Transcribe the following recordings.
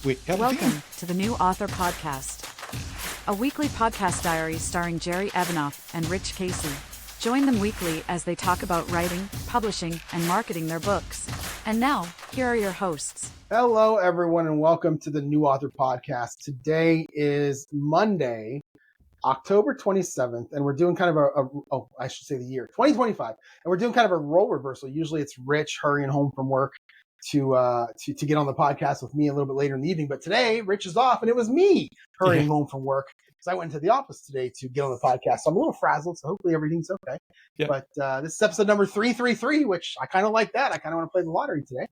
We have Welcome to the New Author Podcast, a weekly podcast diary starring Jerry Evanoff and Rich Kacy. Join them weekly as they talk about writing, publishing, and marketing their books. And now, here are your hosts. Hello, everyone, and welcome to the New Author Podcast. Today is Monday, October 27th, and we're doing kind of I should say the year, 2025. And we're doing kind of a role reversal. Usually it's Rich hurrying home from work to get on the podcast with me a little bit later in the evening. But today, Rich is off, and it was me hurrying home from work because I went into the office today to get on the podcast. So I'm a little frazzled, so hopefully everything's okay. Yeah. But this is episode number 333, which I kind of like that. I kind of want to play the lottery today.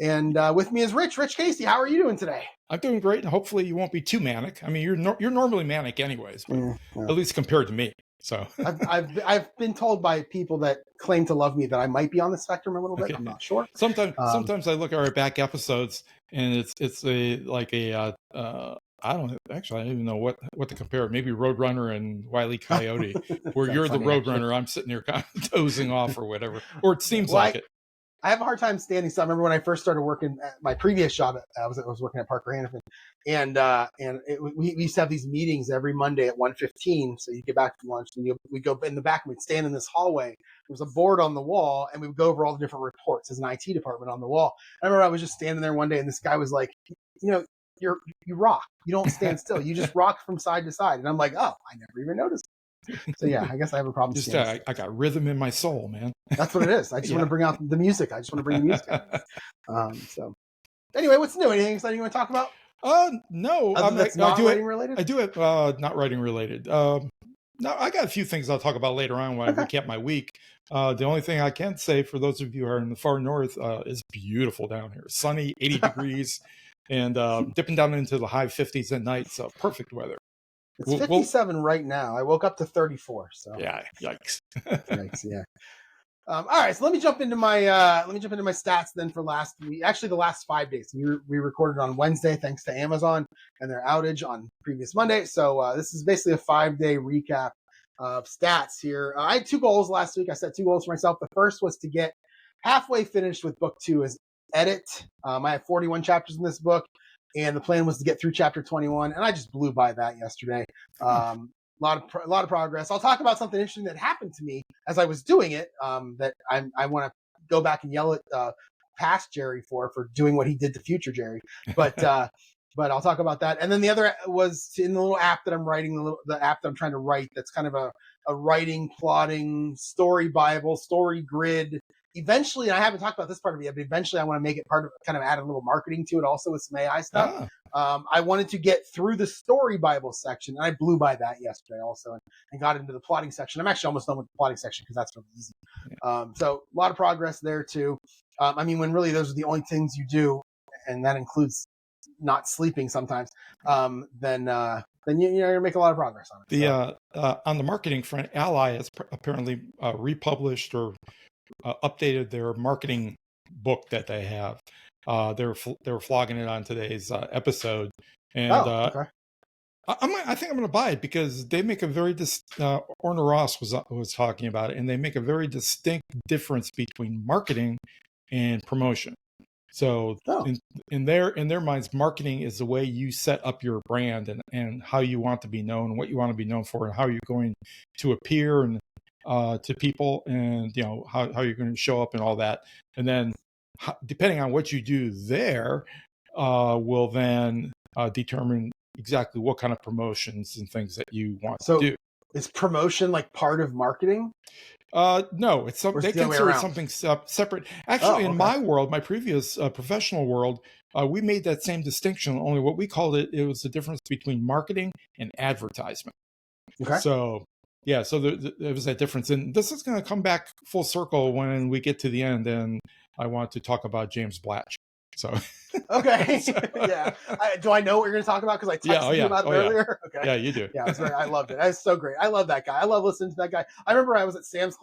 And with me is Rich Kacy. How are you doing today? I'm doing great, and hopefully you won't be too manic. I mean, you're normally manic anyways, but at least compared to me. So I've been told by people that claim to love me that I might be on the spectrum a little bit. Okay. I'm not sure. Sometimes I look at our back episodes, and it's I don't even know what to compare. Maybe Roadrunner and Wile E. Coyote, where you're the Roadrunner, I'm sitting here kind of dozing off or whatever, or it seems like it. I have a hard time standing still. I remember when I first started working at my previous job, I was working at Parker Hannifin, and we used to have these meetings every Monday at 1:15. So you get back from lunch, and we'd go in the back, and we'd stand in this hallway. There was a board on the wall, and we would go over all the different reports. There's an IT department on the wall. I remember I was just standing there one day, and this guy was like, you rock. You don't stand still. You just rock from side to side. And I'm like, oh, I never even noticed. So yeah, I guess I have a problem. I got rhythm in my soul, man. That's what it is. I just want to bring out the music. I just want to bring the music out. So anyway, what's new? Anything exciting you want to talk about? No. That's not writing related? I do it not writing related. No, I got a few things I'll talk about later on when I recap my week. The only thing I can say for those of you who are in the far north is beautiful down here. Sunny, 80 degrees, and dipping down into the high 50s at night. So perfect weather. It's 57 right now. I woke up to 34. So yeah, yikes. Yikes, yeah. All right, so let me jump into my stats then for last week. Actually, the last 5 days. We recorded on Wednesday thanks to Amazon and their outage on previous Monday. So this is basically a 5-day recap of stats here. I had 2 goals last week. I set 2 goals for myself. The first was to get halfway finished with book 2 as edit. I have 41 chapters in this book. And the plan was to get through chapter 21, and I just blew by that yesterday. A lot of progress. I'll talk about something interesting that happened to me as I was doing it. That I want to go back and yell at past Jerry for doing what he did to future Jerry. But I'll talk about that. And then the other was in the little app that I'm writing, the app that I'm trying to write. That's kind of a writing, plotting, story Bible, story grid. Eventually, and I haven't talked about this part of it yet, but eventually I want to make it part of, kind of add a little marketing to it also with some AI stuff. I wanted to get through the story Bible section, and I blew by that yesterday also and got into the plotting section. I'm actually almost done with the plotting section because that's really easy. So a lot of progress there too. I mean, when really those are the only things you do, and that includes not sleeping sometimes, then you make a lot of progress on it. On the marketing front, ALLi has apparently republished or updated their marketing book that they have. They were flogging it on today's episode, and I think I'm going to buy it because they make a very Orna Ross was talking about it, and they make a very distinct difference between marketing and promotion. So in their minds, marketing is the way you set up your brand and how you want to be known, what you want to be known for, and how you're going to appear and to people, and how you're going to show up and all that. And then depending on what you do there will then determine exactly what kind of promotions and things that you want to do. Is promotion like part of marketing? No, it's they consider it something separate. Actually, in my world, my previous professional world, we made that same distinction. Only what we called it was the difference between marketing and advertisement. Okay. So yeah, so there was that difference. And this is going to come back full circle when we get to the end, and I want to talk about James Blatch. So okay, yeah. Do I know what you're going to talk about? Because I texted you about it earlier. Yeah. Okay. Yeah, you do. Yeah, I loved it. That's so great. I love that guy. I love listening to that guy. I remember I was at Sam's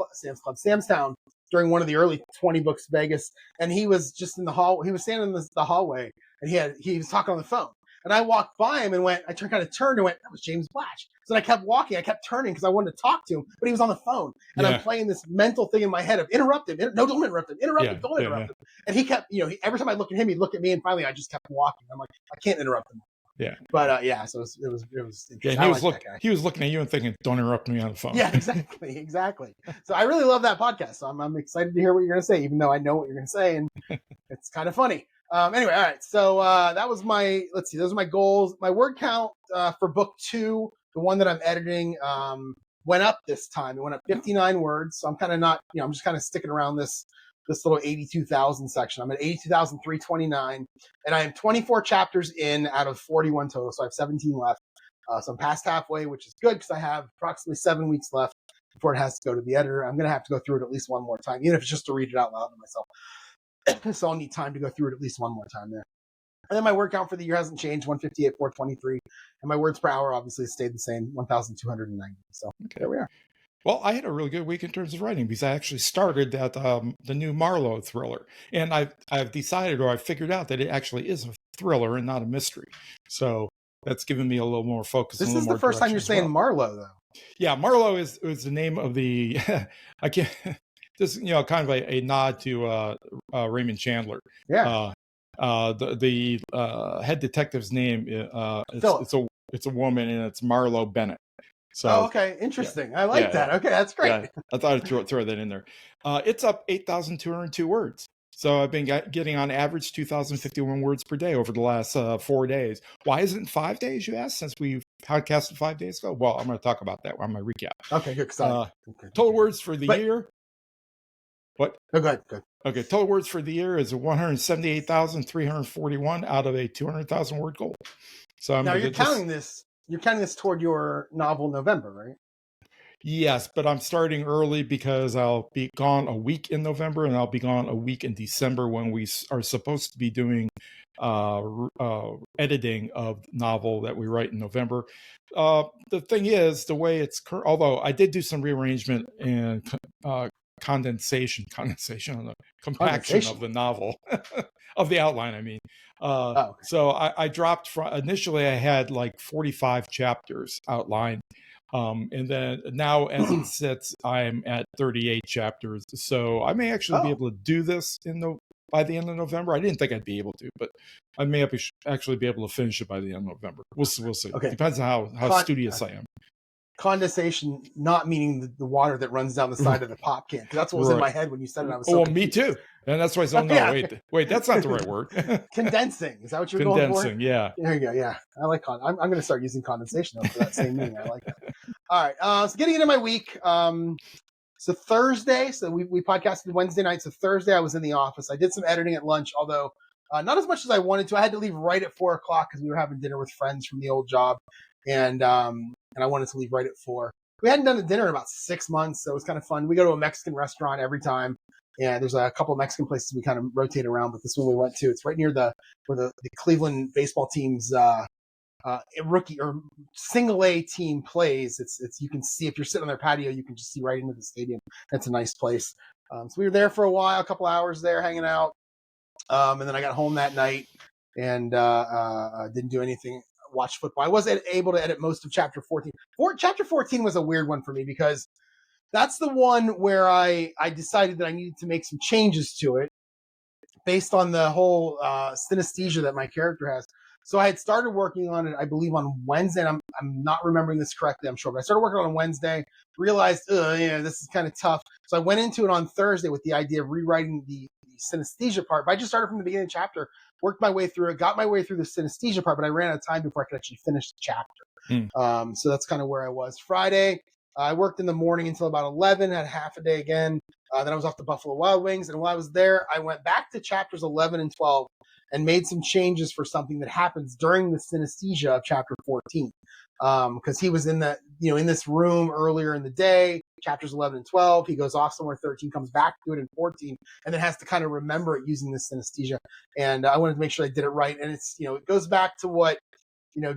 Town during one of the early 20 Books Vegas, and he was just in the hall. He was standing in the hallway, and he was talking on the phone. And I walked by him and I kind of turned and went, that was James Blatch. So I kept walking. I kept turning because I wanted to talk to him, but he was on the phone. And I'm playing this mental thing in my head of interrupt him. No, don't interrupt him. Interrupt him. Don't interrupt him. And he kept, every time I looked at him, he'd look at me. And finally, I just kept walking. I'm like, I can't interrupt him. Yeah. But so it was yeah, he was looking at you and thinking, don't interrupt me on the phone. Yeah, exactly. So I really love that podcast. So I'm excited to hear what you're going to say, even though I know what you're going to say, and it's kind of funny. Anyway, all right. So that was those are my goals. My word count for book 2, the one that I'm editing, went up this time. It went up 59 words. So I'm kind of not, I'm just kind of sticking around this little 82,000 section. I'm at 82,329, and I am 24 chapters in out of 41 total. So I have 17 left. So I'm past halfway, which is good because I have approximately 7 weeks left before it has to go to the editor. I'm going to have to go through it at least one more time, even if it's just to read it out loud to myself. So I'll need time to go through it at least one more time there. And then my word count for the year hasn't changed, 158, 423. And my words per hour obviously stayed the same, 1,290. So there we are. Well, I had a really good week in terms of writing because I actually started the new Marlowe thriller. And I've decided, or I've figured out, that it actually is a thriller and not a mystery. So that's given me a little more focus. This is the first time you're saying Marlowe, though. Yeah, Marlowe is the name of the I can't just kind of a nod to Raymond Chandler. Yeah. The head detective's name it's a woman, and it's Marlowe Bennett. So, okay, interesting. I like that. Okay, that's great. Yeah, I thought I'd throw that in there. It's up 8,202 words. So I've been getting on average 2,051 words per day over the last 4 days. Why isn't it 5 days, you ask, since we podcasted 5 days ago? Well, I'm going to talk about that on my recap. Okay, good. Total words for the year. What? Oh, good. Okay, total words for the year is 178,341 out of a 200,000 word goal. So now you're counting this. You're counting this toward your novel November, right? Yes, but I'm starting early because I'll be gone a week in November, and I'll be gone a week in December when we are supposed to be doing editing of the novel that we write in November. The thing is, the way it's although I did do some rearrangement and condensation on the compaction of the novel, of the outline, I mean. Okay. So I dropped initially I had like 45 chapters outlined. And then now as it sits, I'm at 38 chapters. So I may actually be able to do this by the end of November. I didn't think I'd be able to, but I may actually be able to finish it by the end of November. We'll see. Okay. Depends on how studious I am. Condensation, not meaning the water that runs down the side of the pop can, because that's what was in my head when you said it. I was so me too, and that's why I said wait, that's not the right word. Condensing, is that what you're going for? Condensing, yeah. There you go. Yeah, I like I'm going to start using condensation for that same meaning. I like that. All right, so getting into my week. So Thursday, we podcasted Wednesday night. So Thursday, I was in the office. I did some editing at lunch, although not as much as I wanted to. I had to leave right at 4:00 because we were having dinner with friends from the old job, and I wanted to leave right at 4:00. We hadn't done a dinner in about 6 months, so it was kind of fun. We go to a Mexican restaurant every time, and there's a couple of Mexican places we kind of rotate around, but this one we went to, it's right near where the Cleveland baseball team's rookie or single A team plays. It's you can see, if you're sitting on their patio, you can just see right into the stadium. That's a nice place. So we were there for a while, a couple hours there hanging out, and then I got home that night and didn't do anything. Watch football. I wasn't able to edit most of chapter 14. Chapter 14 was a weird one for me because that's the one where I decided that I needed to make some changes to it based on the whole synesthesia that my character has. So I had started working on it, I believe, on Wednesday. And I'm not remembering this correctly, I'm sure, but I started working on it on Wednesday, realized, this is kind of tough. So I went into it on Thursday with the idea of rewriting the synesthesia part. But I just started from the beginning of the chapter, worked my way through it, got my way through the synesthesia part, but I ran out of time before I could actually finish the chapter. So that's kind of where I was. Friday, I worked in the morning until about 11, had half a day again. Then I was off to Buffalo Wild Wings. And while I was there, I went back to chapters 11 and 12 and made some changes for something that happens during the synesthesia of chapter 14. Because he was in in this room earlier in the day, chapters 11 and 12. He goes off somewhere 13, comes back to it in 14, and then has to kind of remember it using this synesthesia. And I wanted to make sure I did it right. And it's, it goes back to what,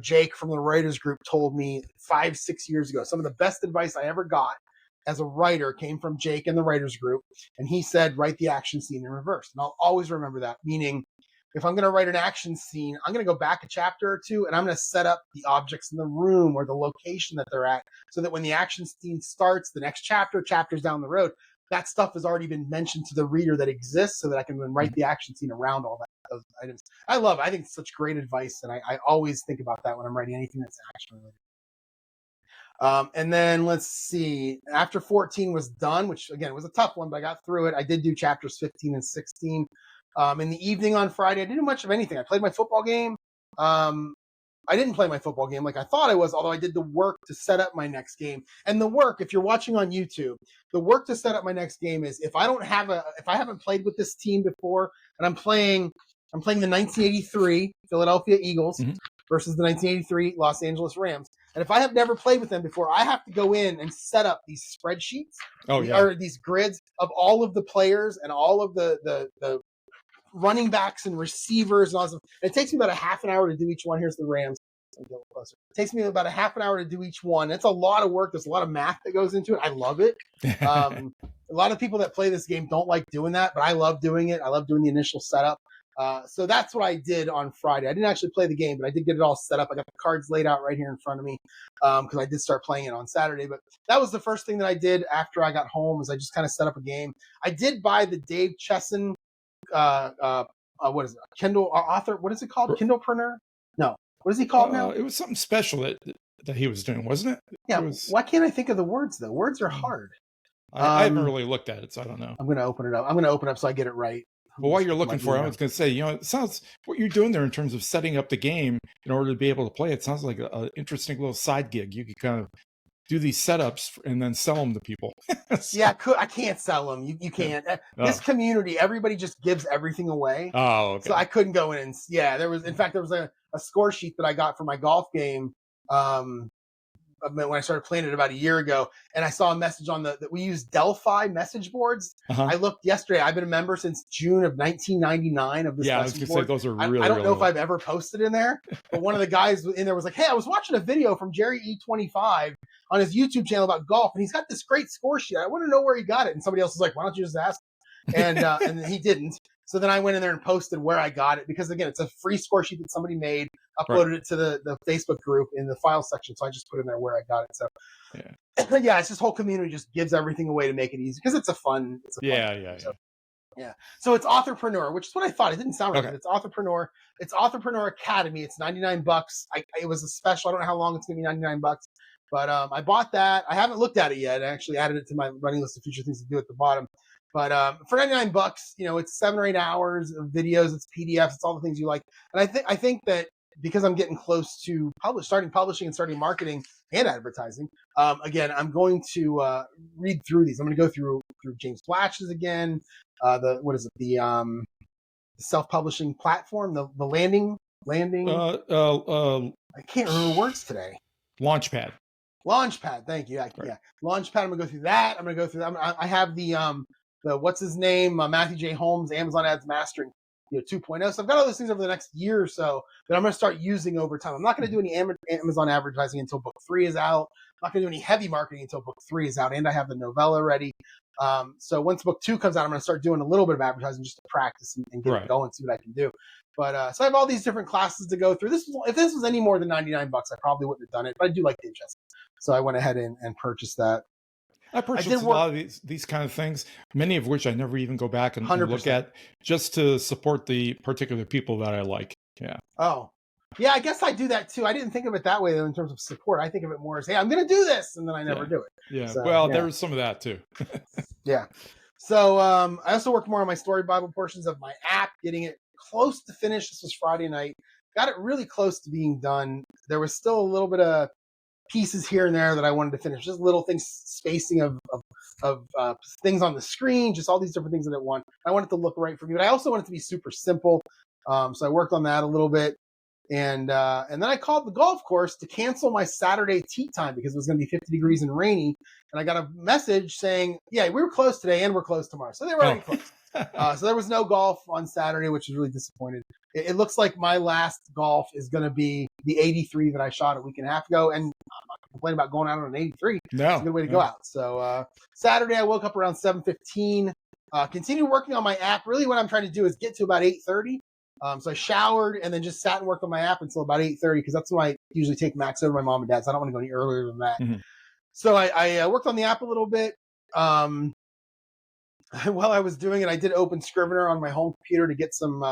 Jake from the writers group told me 5-6 years ago. Some of the best advice I ever got as a writer came from Jake in the writers group. And he said, write the action scene in reverse. And I'll always remember that, meaning if I'm going to write an action scene, I'm going to go back a chapter or two and I'm going to set up the objects in the room or the location that they're at so that when the action scene starts, the next chapters down the road, that stuff has already been mentioned to the reader that exists so that I can then write the action scene around all those items. I love it. I think it's such great advice. And I always think about that when I'm writing anything that's action related. And then let's see, after 14 was done, which again was a tough one, but I got through it. I did do chapters 15 and 16. In the evening on Friday, I didn't do much of anything. I played my football game. I didn't play my football game like I thought I was, although I did the work to set up my next game. And the work, if you're watching on YouTube, the work to set up my next game is if I haven't played with this team before and I'm playing the 1983 Philadelphia Eagles versus the 1983 Los Angeles Rams. And if I have never played with them before, I have to go in and set up these spreadsheets or these grids of all of the players and all of the running backs and receivers and all this. It takes me about a half an hour to do each one. Here's the Rams. It takes me about a half an hour to do each one. It's a lot of work. There's a lot of math that goes into it. I love it. A lot of people that play this game don't like doing that, but I love doing it. I love doing the initial setup. So that's what I did on Friday. I didn't actually play the game, but I did get it all set up. I got the cards laid out right here in front of me because I did start playing it on Saturday. But that was the first thing that I did after I got home is I just kind of set up a game. I did buy the Dave Chesson what is it? Kindle author? What is it called? Kindlepreneur? No. What is he called now? It was something special that he was doing, wasn't it? Yeah. Why can't I think of the words though? Words are hard. I haven't really looked at it, so I don't know. I'm going to open it up so I get it right. Well, while you're looking for it, I was going to say, it sounds what you're doing there in terms of setting up the game in order to be able to play. It sounds like an interesting little side gig. You could kind of do these setups and then sell them to people. Yeah, I can't sell them. You can't. This community, everybody just gives everything away. Oh, okay. So I couldn't go in and there was a score sheet that I got for my golf game when I started playing it about a year ago, and I saw a message on that we use Delphi message boards. I looked yesterday. I've been a member since June of 1999 of this. Yeah, I was going to say those are really. I don't know if I've ever posted in there, but one of the guys in there was like, "Hey, I was watching a video from Jerry E25 on his YouTube channel about golf, and he's got this great score sheet. I want to know where he got it." And somebody else was like, "Why don't you just ask?" And he didn't. So then I went in there and posted where I got it because again, it's a free score sheet that somebody made, uploaded it to the Facebook group in the file section. So I just put in there where I got it. So yeah, it's this whole community just gives everything away to make it easy because it's a fun. So it's Authorpreneur, which is what I thought. It didn't sound right. It's Authorpreneur. It's Authorpreneur Academy. It's $99. It was a special. I don't know how long it's going to be $99. But I bought that. I haven't looked at it yet. I actually added it to my running list of future things to do at the bottom. But for $99, it's 7 or 8 hours of videos. It's PDFs. It's all the things you like. And I think that because I'm getting close to starting publishing and starting marketing and advertising, again, I'm going to read through these. I'm going to go through James Blatch's again. The self-publishing platform, the landing. I can't remember words today. Launchpad. Thank you. Yeah. Launchpad. I'm gonna go through that. I'm gonna go through that. I have the what's his name? Matthew J. Holmes, Amazon Ads Mastering, 2.0. So I've got all those things over the next year or so that I'm gonna start using over time. I'm not gonna do any Amazon advertising until book 3 is out. I'm not gonna do any heavy marketing until book 3 is out, and I have the novella ready. So once book 2 comes out, I'm gonna start doing a little bit of advertising just to practice and get it going, see what I can do. But so I have all these different classes to go through. If this was any more than $99, I probably wouldn't have done it. But I do like Dave Chesson, so I went ahead and purchased that. I purchased a lot of these kind of things, many of which I never even go back and look at, just to support the particular people that I like. Yeah. Oh, yeah. I guess I do that too. I didn't think of it that way though, in terms of support. I think of it more as, hey, I'm going to do this, and then I never do it. Yeah. So, there's some of that too. Yeah. So I also worked more on my story Bible portions of my app, getting it close to finish. This was Friday night. Got it really close to being done. There was still a little bit of pieces here and there that I wanted to finish, just little things, spacing of things on the screen, just all these different things that I want. I want it to look right for me, but I also want it to be super simple. So I worked on that a little bit, and then I called the golf course to cancel my Saturday tee time because it was going to be 50 degrees and rainy. And I got a message saying, yeah, we were closed today and we're closed tomorrow. So they were already closed. So there was no golf on Saturday, which was really disappointed. It looks like my last golf is going to be the 83 that I shot a week and a half ago. And I'm not complaining about going out on an 83. No, it's a good way to go out. So Saturday, I woke up around 7:15, continued working on my app. Really what I'm trying to do is get to about 8:30. So I showered and then just sat and worked on my app until about 8:30 because that's when I usually take Max over to my mom and dad's. I don't want to go any earlier than that. Mm-hmm. So I worked on the app a little bit. While I was doing it, I did open Scrivener on my home computer to get some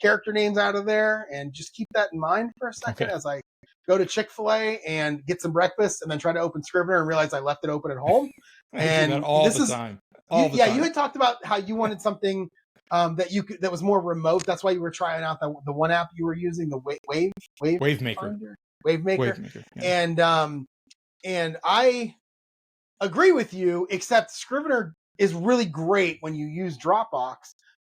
character names out of there, and just keep that in mind for a second as I go to Chick-fil-A and get some breakfast, and then try to open Scrivener and realize I left it open at home. I do that all the time. You had talked about how you wanted something that was more remote. That's why you were trying out the one app you were using, the Wavemaker. Wavemaker. Yeah. And I agree with you, except Scrivener is really great when you use Dropbox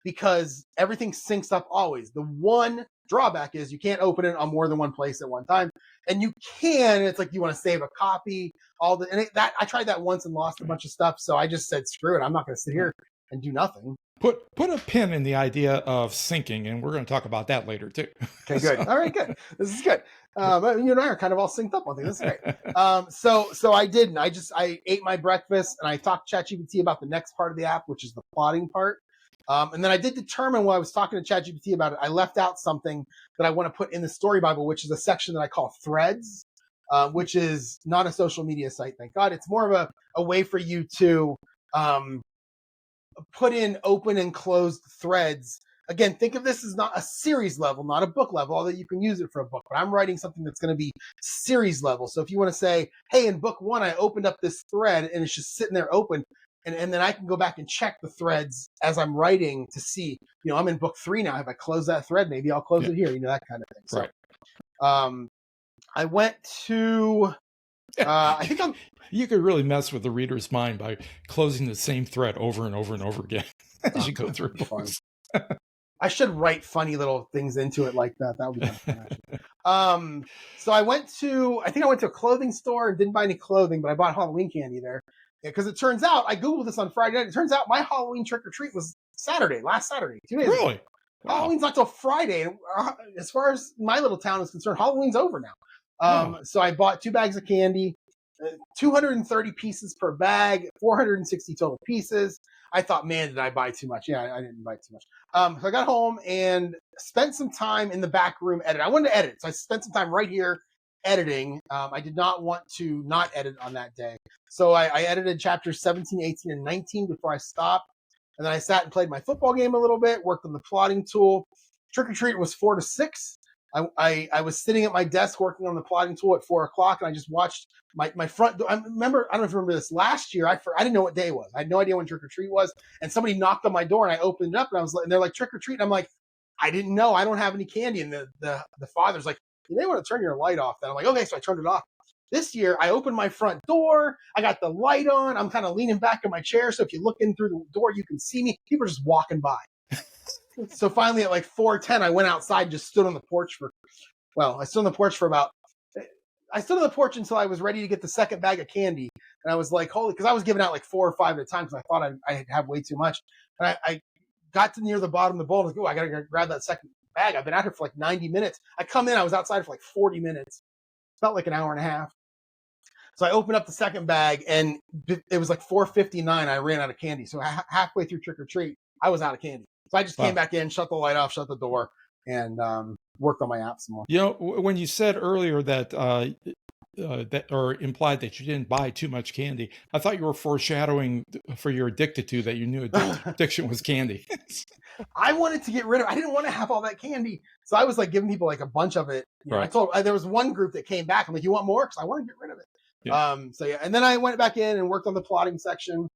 because everything syncs up always. The one drawback is you can't open it on more than one place at one time. And you can, it's like you want to save a copy, I tried that once and lost a bunch of stuff. So I just said, screw it. I'm not going to sit here and do nothing. Put a pin in the idea of syncing, and we're going to talk about that later too. Okay, good. All right, good. This is good. You and I are kind of all synced up on things. This is great. So I didn't. I ate my breakfast and I talked to ChatGPT about the next part of the app, which is the plotting part. And then I did determine while I was talking to ChatGPT about it, I left out something that I want to put in the Story Bible, which is a section that I call Threads, which is not a social media site, thank God. It's more of a way for you to put in open and closed threads. Again, think of this as not a series level, not a book level, although you can use it for a book. But I'm writing something that's going to be series level. So if you want to say, hey, in book 1, I opened up this thread and it's just sitting there open. And then I can go back and check the threads as I'm writing to see, I'm in book 3 now. If I close that thread, maybe I'll close it here, that kind of thing. So, right. I went to, I think you could really mess with the reader's mind by closing the same thread over and over and over again as you go through books. I should write funny little things into it like that. That would be kind of fun. So I went to a clothing store and didn't buy any clothing, but I bought Halloween candy there. Because it turns out, I Googled this on Friday night, it turns out my Halloween trick-or-treat was last Saturday, 2 days ago. Really? Wow. Halloween's not till Friday. And as far as my little town is concerned, Halloween's over now. So I bought 2 bags of candy, 230 pieces per bag, 460 total pieces. I thought, man, did I buy too much? Yeah, I didn't buy too much. So I got home and spent some time in the back room editing. I wanted to edit, so I spent some time right here editing. I did not want to not edit on that day. So I edited chapters 17, 18, and 19 before I stopped. And then I sat and played my football game a little bit, worked on the plotting tool. Trick or treat was 4 to 6. I was sitting at my desk working on the plotting tool at 4 o'clock, and I just watched my front door. I don't know if you remember this. Last year, I didn't know what day it was. I had no idea when trick or treat was. And somebody knocked on my door, and I opened it up, and they're like, trick or treat. And I'm like, I didn't know. I don't have any candy. And the father's like, you may want to turn your light off. Then I'm like, okay. So I turned it off. This year, I opened my front door. I got the light on. I'm kind of leaning back in my chair. So if you look in through the door, you can see me. People are just walking by. So finally, at like 4:10, I went outside and just stood on the porch I stood on the porch until I was ready to get the second bag of candy. And I was like, holy, because I was giving out like 4 or 5 at a time because I thought I'd have way too much. And I got to near the bottom of the bowl and I was like, oh, I got to grab that second bag. I've been out here for like 90 minutes. I was outside for like 40 minutes. Felt like an hour and a half. So I opened up the second bag and it was like 4:59. I ran out of candy. So halfway through trick or treat, I was out of candy. So I just came back in, shut the light off, shut the door, and worked on my app some more. When you said earlier that or implied that you didn't buy too much candy, I thought you were foreshadowing for your addicted to that you knew addiction was candy. I wanted to get rid of it. I didn't want to have all that candy. So I was like giving people like a bunch of it. Right. I told there was one group that came back. I'm like, you want more? Because I want to get rid of it. Yeah. And then I went back in and worked on the plotting section.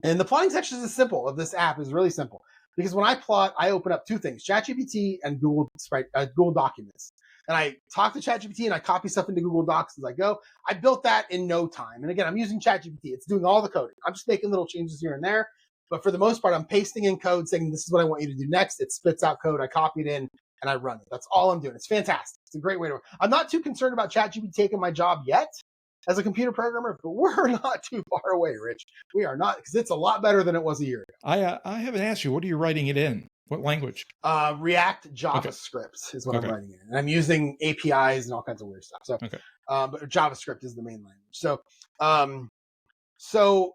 And the plotting section is simple of this app is really simple. Because when I plot, I open up 2 things, ChatGPT and Google Documents. And I talk to ChatGPT and I copy stuff into Google Docs as I go. I built that in no time. And again, I'm using ChatGPT. It's doing all the coding. I'm just making little changes here and there. But for the most part, I'm pasting in code saying, this is what I want you to do next. It spits out code. I copy it in and I run it. That's all I'm doing. It's fantastic. It's a great way to work. I'm not too concerned about ChatGPT taking my job yet as a computer programmer, but we're not too far away, Rich. We are not, because it's a lot better than it was a year ago. I haven't asked you, what are you writing it in? What language? React JavaScript is what I'm writing in. And I'm using APIs and all kinds of weird stuff. So, but JavaScript is the main language. So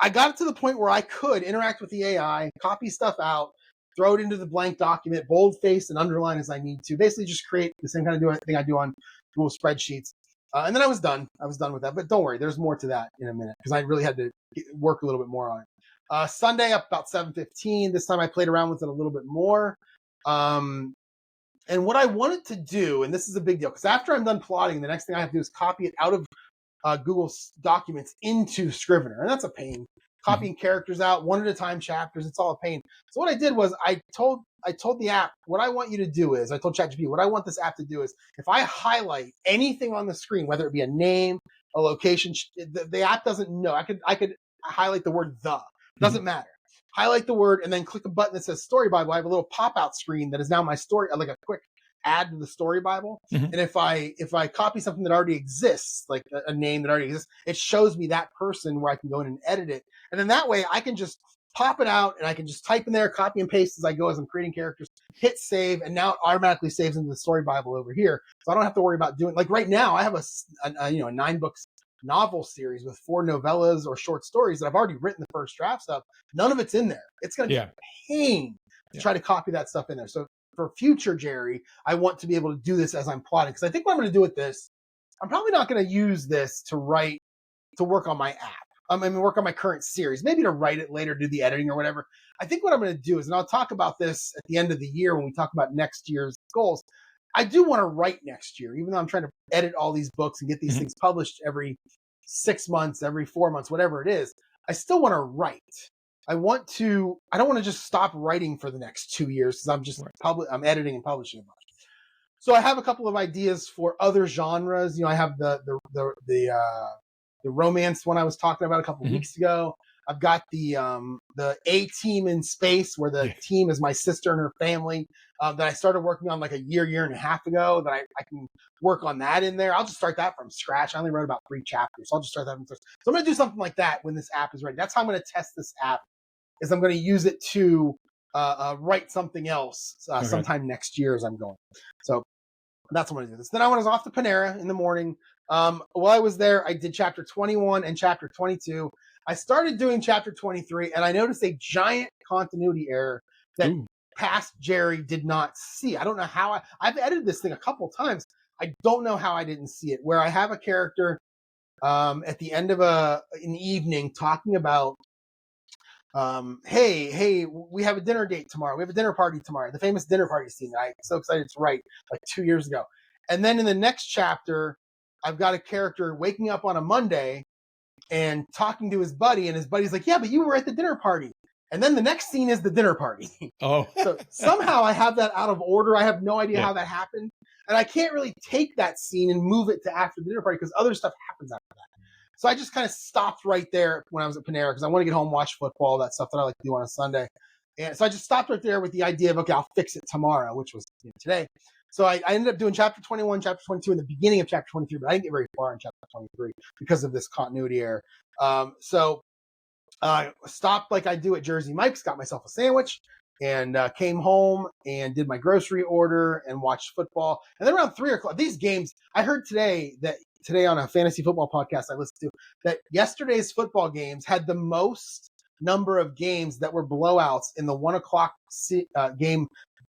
I got it to the point where I could interact with the AI, copy stuff out, throw it into the blank document, boldface and underline as I need to. Basically, just create the same kind of thing I do on Google spreadsheets. And then I was done. I was done with that. But don't worry, there's more to that in a minute because I really had to work a little bit more on it. Sunday up about 7:15. This time I played around with it a little bit more. And what I wanted to do, and this is a big deal, because after I'm done plotting, the next thing I have to do is copy it out of Google Documents into Scrivener. And that's a pain. Copying characters out, one at a time chapters, it's all a pain. So what I did was I told the app, what I want you to do is, I told ChatGPT, what I want this app to do is, if I highlight anything on the screen, whether it be a name, a location, the app doesn't know. I could highlight the word the. Doesn't matter. Highlight the word and then click a button that says Story Bible. I have a little pop-out screen that is now my story, like a quick add to the Story Bible. And if I copy something that already exists, like a name that already exists, it shows me that person where I can go in and edit it. And then that way I can just pop it out and I can just type in there, copy and paste as I go as I'm creating characters, hit save, and now it automatically saves into the Story Bible over here. So I don't have to worry about doing, like right now I have a 9-book novel series with 4 novellas or short stories that I've already written the first drafts of. None of it's in there. It's going to be a pain to try to copy that stuff in there. So for future Jerry, I want to be able to do this as I'm plotting, because I think what I'm going to do with this, I'm probably not going to use this to work on my app. I mean, work on my current series, maybe to write it later, do the editing or whatever. I think what I'm going to do is, and I'll talk about this at the end of the year when we talk about next year's goals, I do want to write next year, even though I'm trying to edit all these books and get these things published every 6 months, every 4 months, whatever it is. I still want to write. I don't want to just stop writing for the next 2 years because I'm just I'm editing and publishing a bunch. So I have a couple of ideas for other genres. I have the romance one I was talking about a couple of weeks ago. I've got the A Team in Space, where the team is my sister and her family, that I started working on like a year and a half ago, that I can work on that in there. I'll just start that from scratch. I only wrote about 3 chapters. So I'll just start that from scratch. So I'm going to do something like that when this app is ready. That's how I'm going to test this app, is I'm going to use it to write something else sometime next year as I'm going. So that's what I'm going to do. Then I was off to Panera in the morning. While I was there, I did chapter 21 and chapter 22. I started doing chapter 23, and I noticed a giant continuity error that past Jerry did not see. I don't know how I've edited this thing a couple times. I don't know how I didn't see it, where I have a character at the end of an evening talking about, hey, we have a dinner date tomorrow. We have a dinner party tomorrow. The famous dinner party scene that I'm so excited to write like 2 years ago. And then in the next chapter, I've got a character waking up on a Monday and talking to his buddy, and his buddy's like, yeah, but you were at the dinner party. And then the next scene is the dinner party. Oh. So somehow I have that out of order. I have no idea how that happened. And I can't really take that scene and move it to after the dinner party because other stuff happens after that. So I just kind of stopped right there when I was at Panera because I want to get home, watch football, that stuff that I like to do on a Sunday. And so I just stopped right there with the idea of, okay, I'll fix it tomorrow, which was today. So I ended up doing chapter 21, chapter 22, and the beginning of chapter 23, but I didn't get very far in chapter 23 because of this continuity error. So I stopped like I do at Jersey Mike's, got myself a sandwich, and came home and did my grocery order and watched football. And then around 3 o'clock, these games, I heard today on a fantasy football podcast I listened to, that yesterday's football games had the most number of games that were blowouts in the 1 o'clock game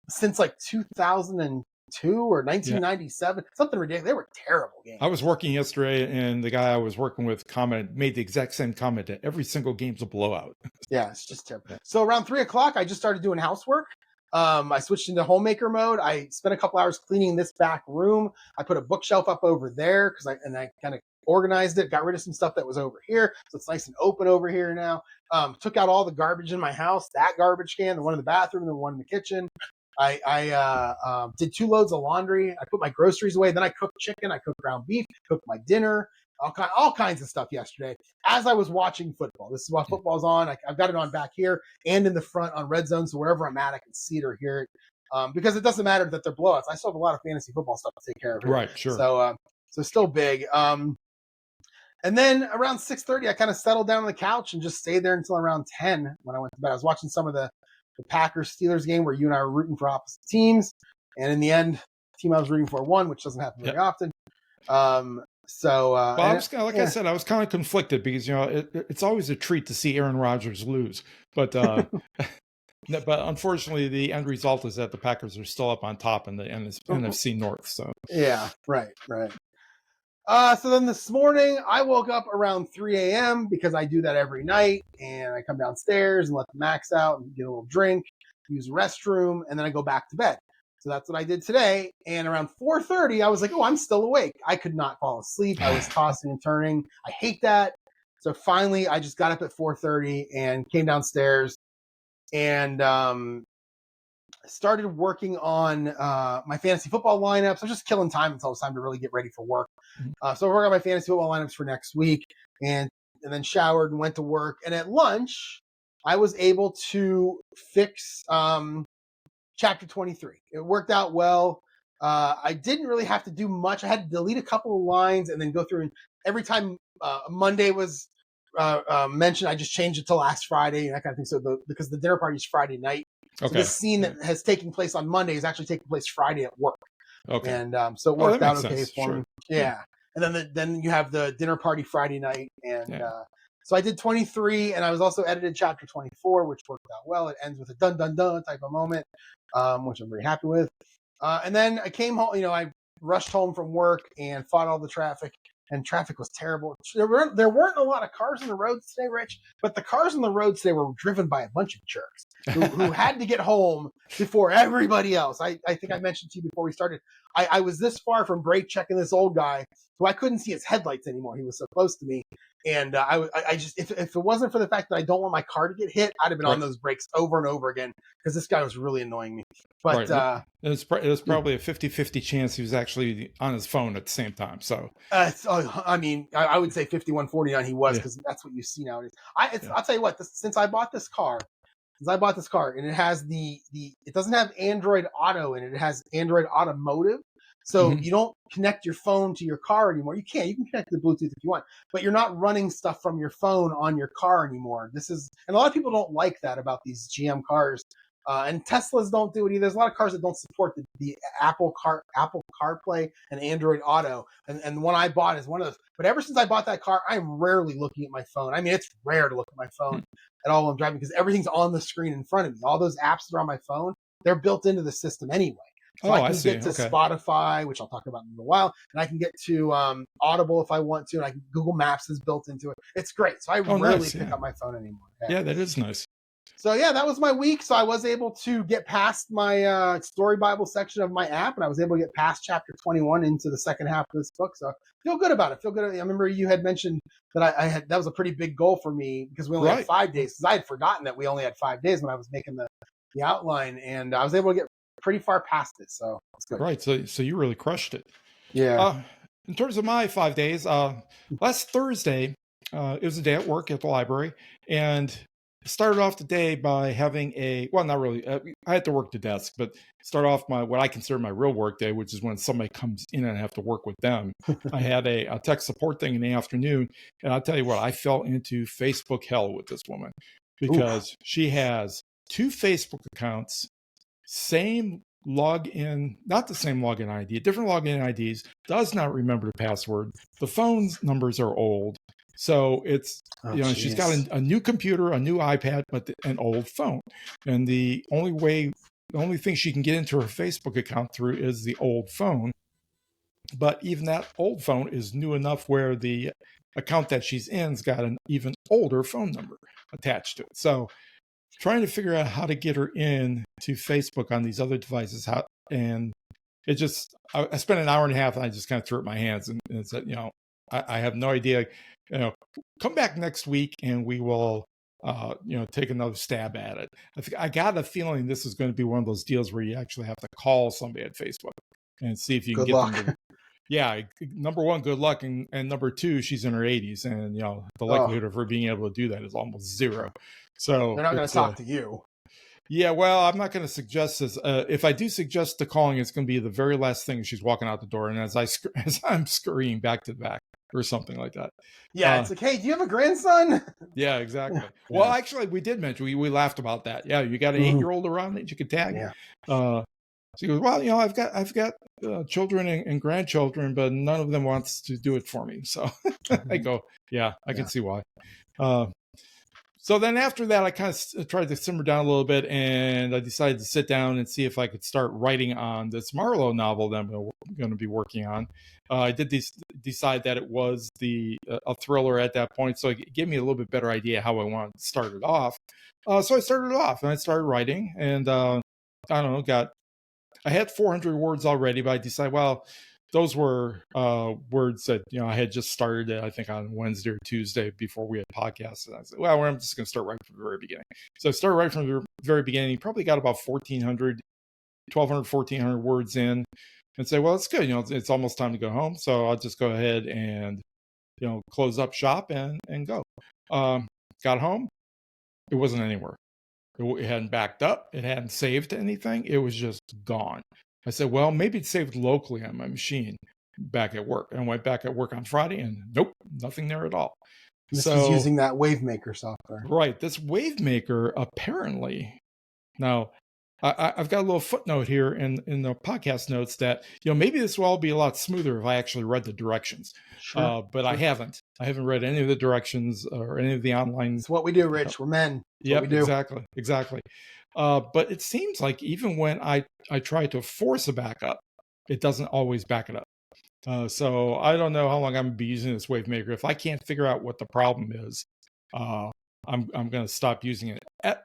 since like 2002 or 1997, something ridiculous. They were terrible games. I was working yesterday, and the guy I was working with made the exact same comment that every single game's a blowout. Yeah, it's just terrible. So around 3 o'clock, I just started doing housework. I switched into homemaker mode. I spent a couple hours cleaning this back room. I put a bookshelf up over there because I kind of organized it, got rid of some stuff that was over here, so it's nice and open over here now. Took out all the garbage in my house, that garbage can, the one in the bathroom, the one in the kitchen. I did 2 loads of laundry. I put my groceries away. Then I cooked chicken. I cooked ground beef, cooked my dinner, all kinds of stuff yesterday as I was watching football. This is while football's on. I've got it on back here and in the front on Red Zone. So wherever I'm at, I can see it or hear it. Because it doesn't matter that they're blowouts. I still have a lot of fantasy football stuff to take care of. Right, sure. So still big. And then around 6:30, I kind of settled down on the couch and just stayed there until around 10 when I went to bed. I was watching some of the Packers-Steelers game where you and I were rooting for opposite teams. And in the end, the team I was rooting for won, which doesn't happen very often. Well, I was I said, I was kind of conflicted because, it's always a treat to see Aaron Rodgers lose. But But unfortunately, the end result is that the Packers are still up on top in the NFC North. So yeah, right. So then this morning, I woke up around 3 a.m. because I do that every night, and I come downstairs and let the Max out and get a little drink, use the restroom, and then I go back to bed. So that's what I did today. And around 4:30, I was like, oh, I'm still awake. I could not fall asleep. I was tossing and turning. I hate that. So finally, I just got up at 4:30 and came downstairs and started working on my fantasy football lineups. I'm just killing time until it's time to really get ready for work. So I worked on my fantasy football lineups for next week, and then showered and went to work. And at lunch, I was able to fix chapter 23. It worked out well. I didn't really have to do much. I had to delete a couple of lines and then go through. And every time Monday was mentioned, I just changed it to last Friday and that kind of thing. So because the dinner party is Friday night. So this scene that has taken place on Monday is actually taking place Friday at work. Okay. And so it worked out okay for me. Yeah. And then you have the dinner party Friday night. And so I did 23, and I was also edited chapter 24, which worked out well. It ends with a dun dun dun type of moment, which I'm very happy with. And then I came home, I rushed home from work and fought all the traffic. And traffic was terrible. There weren't a lot of cars on the roads today, Rich, but the cars on the roads today were driven by a bunch of jerks who had to get home before everybody else. I think I mentioned to you before we started, I was this far from brake checking this old guy, so I couldn't see his headlights anymore. He was so close to me. And I just, if it wasn't for the fact that I don't want my car to get hit, I'd have been on those brakes over and over again because this guy was really annoying me. But it was probably a 50-50 chance he was actually on his phone at the same time. So I mean, I would say 51-49 he was, because that's what you see nowadays. I'll tell you what, since I bought this car, and it has it doesn't have Android Auto in it. It has Android Automotive. So you don't connect your phone to your car anymore. You can connect to Bluetooth if you want, but you're not running stuff from your phone on your car anymore. And a lot of people don't like that about these GM cars. And Teslas don't do it either. There's a lot of cars that don't support the Apple CarPlay and Android Auto. And the one I bought is one of those. But ever since I bought that car, I'm rarely looking at my phone. I mean, it's rare to look at my phone at all when I'm driving because everything's on the screen in front of me. All those apps that are on my phone, they're built into the system anyway. So I can get to Spotify, which I'll talk about in a little while, and I can get to Audible if I want to, and Google Maps is built into it. It's great. So I rarely pick up my phone anymore. Yeah, that is nice. So yeah, that was my week. So I was able to get past my story Bible section of my app, and I was able to get past chapter 21 into the second half of this book. So I feel good about it. I remember you had mentioned that that was a pretty big goal for me because we only had 5 days. Because I had forgotten that we only had 5 days when I was making the outline, and I was able to get pretty far past it. So it's good. Right. So you really crushed it. Yeah. In terms of my 5 days, last Thursday, it was a day at work at the library, and started off the day by having not really, I had to work the desk, but start off what I consider my real work day, which is when somebody comes in and I have to work with them. I had a tech support thing in the afternoon, and I'll tell you what, I fell into Facebook hell with this woman because she has 2 Facebook accounts, same login, not the same login ID, different login IDs, does not remember the password. The phone numbers are old. So it's, she's got a new computer, a new iPad, but an old phone. And the only thing she can get into her Facebook account through is the old phone. But even that old phone is new enough where the account that she's in's got an even older phone number attached to it. So trying to figure out how to get her in to Facebook on these other devices. And it just, I spent an hour and a half and I just kind of threw it in my hands and said, I have no idea, come back next week and we will, take another stab at it. I got a feeling this is going to be one of those deals where you actually have to call somebody at Facebook and see if you can get them to, number one, good luck. And number two, she's in her 80s and, the likelihood of her being able to do that is almost zero. So they're not going to talk to you. Yeah, well, I'm not going to suggest this. If I do suggest the calling, it's going to be the very last thing she's walking out the door, and as I'm scurrying back to the back or something like that. Yeah, it's like, hey, do you have a grandson? Yeah, exactly. Well, actually, we did mention we laughed about that. Yeah, you got an 8-year-old around that you could tag. Yeah. She goes, well, I've got children and grandchildren, but none of them wants to do it for me. So I go, I can see why. So then after that, I kind of tried to simmer down a little bit, and I decided to sit down and see if I could start writing on this Marlowe novel that I'm going to be working on. I did decide that it was a thriller at that point, so it gave me a little bit better idea how I wanted to start it off. So I started it off, and I started writing, and I don't know, I had 400 words already, but I decided, well, those were words that, I had just started it, I think, on Wednesday or Tuesday before we had podcasts. And I said, well, I'm just going to start right from the very beginning. So I started right from the very beginning, probably got about 1,400 words in, and say, well, it's good. It's almost time to go home. So I'll just go ahead and, close up shop and go. Got home. It wasn't anywhere. It hadn't backed up. It hadn't saved anything. It was just gone. I said, well, maybe it's saved locally on my machine back at work. And I went back at work on Friday, and nope, nothing there at all. This is using that Wavemaker software. Right. This Wavemaker, apparently, now I've got a little footnote here in the podcast notes that, maybe this will all be a lot smoother if I actually read the directions. Sure, but sure. I haven't read any of the directions or any of the online. It's what we do, Rich. We're men. Yeah, exactly. But it seems like even when I try to force a backup, it doesn't always back it up. So I don't know how long I'm going to be using this Wavemaker. If I can't figure out what the problem is, I'm going to stop using it.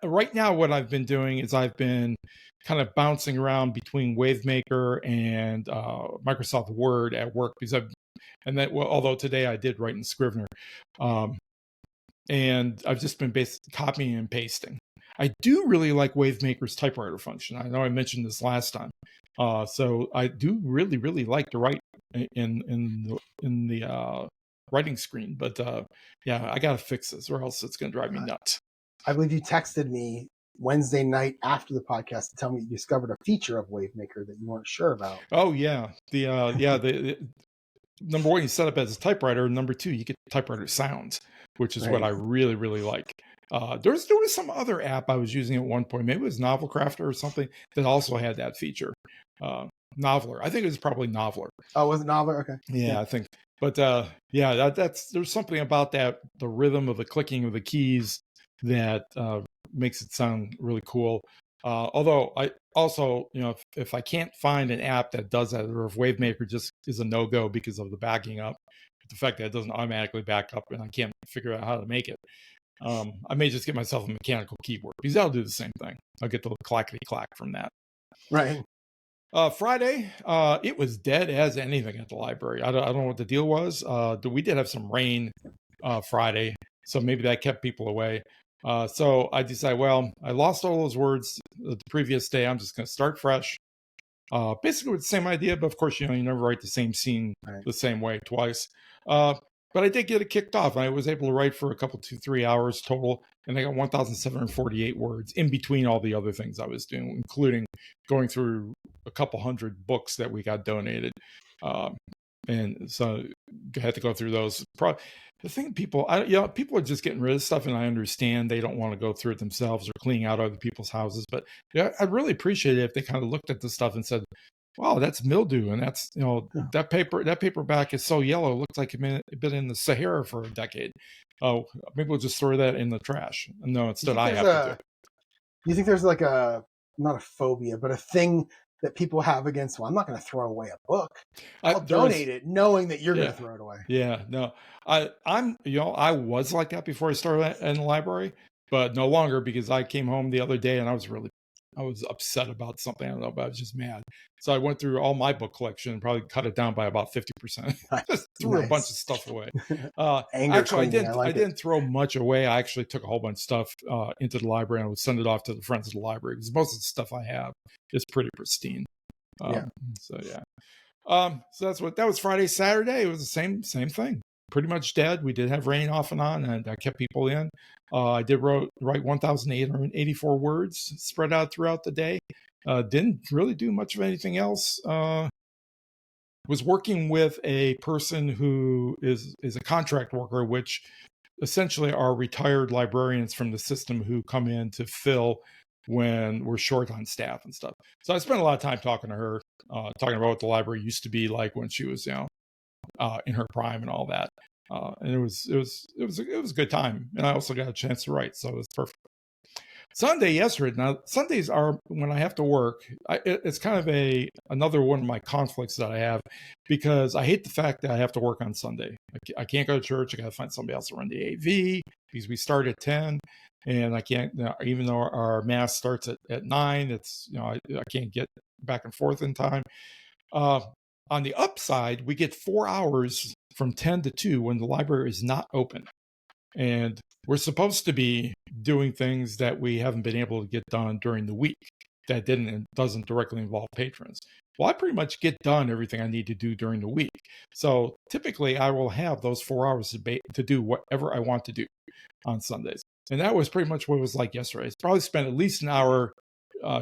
Right now, what I've been doing is I've been kind of bouncing around between Wavemaker and Microsoft Word at work, because although today I did write in Scrivener, and I've just been copying and pasting. I do really like Wavemaker's typewriter function. I know I mentioned this last time. So I do really, really like to write in the writing screen. But yeah, I got to fix this, or else it's going to drive me nuts. I believe you texted me Wednesday night after the podcast to tell me you discovered a feature of Wavemaker that you weren't sure about. Oh yeah, the number one, you set up as a typewriter. Number two, you get typewriter sounds, which is what I really, really like. There was some other app I was using at one point. Maybe it was Novel Crafter or something that also had that feature. Noveler. I think it was probably Noveler. Oh, was it Noveler? Okay. Yeah, I think. But there's something about that, the rhythm of the clicking of the keys that makes it sound really cool. Although I also, if I can't find an app that does that, or if Wavemaker just is a no-go because of the backing up, the fact that it doesn't automatically back up and I can't figure out how to make it, I may just get myself a mechanical keyboard, because that'll do the same thing. I'll get the clackety clack from that. Right. Friday, it was dead as anything at the library. I don't know what the deal was. We did have some rain Friday, so maybe that kept people away. So I decided, well, I lost all those words the previous day. I'm just going to start fresh. Basically with the same idea, but of course, you never write the same scene the same way twice. But I did get it kicked off. I was able to write for a couple, 2-3 hours total, and I got 1,748 words in between all the other things I was doing, including going through a couple hundred books that we got donated. And so I had to go through those. The thing people are just getting rid of stuff, and I understand they don't want to go through it themselves or cleaning out other people's houses. But yeah, I'd really appreciate it if they kind of looked at the stuff and said, wow, that's mildew, and that's that paperback is so yellow, it looks like it's been in the Sahara for a decade. Oh, maybe we'll just throw that in the trash. No, instead I have to do it. You think there's like not a phobia, but a thing that people have against, well, I'm not going to throw away a book. I'll donate it knowing that you're going to throw it away. Yeah, no, I was like that before I started in the library, but no longer, because I came home the other day and I was upset about something. I don't know, but I was just mad. So I went through all my book collection and probably cut it down by about 50%. Just threw a bunch of stuff away. Actually, I didn't throw much away. I actually took a whole bunch of stuff into the library, and I would send it off to the friends of the library, because most of the stuff I have is pretty pristine. So that was Friday. Saturday, it was the same thing. Pretty much dead. We did have rain off and on, and I kept people in. I did write 1,884 words spread out throughout the day. Didn't really do much of anything else. Was working with a person who is a contract worker, which essentially are retired librarians from the system who come in to fill when we're short on staff and stuff. So I spent a lot of time talking to her, talking about what the library used to be like when she was, in her prime and all that. And it was a good time. And I also got a chance to write, so it was perfect. Sunday yesterday. Now Sundays are when I have to work. It's kind of another one of my conflicts that I have, because I hate the fact that I have to work on Sunday. I can't go to church. I got to find somebody else to run the AV because we start at 10, and I can't. Even though our mass starts at 9, it's I can't get back and forth in time. On the upside, we get 4 hours from 10 to 2 when the library is not open. And we're supposed to be doing things that we haven't been able to get done during the week that doesn't directly involve patrons. Well, I pretty much get done everything I need to do during the week. So typically I will have those 4 hours to do whatever I want to do on Sundays. And that was pretty much what it was like yesterday. I probably spent at least an hour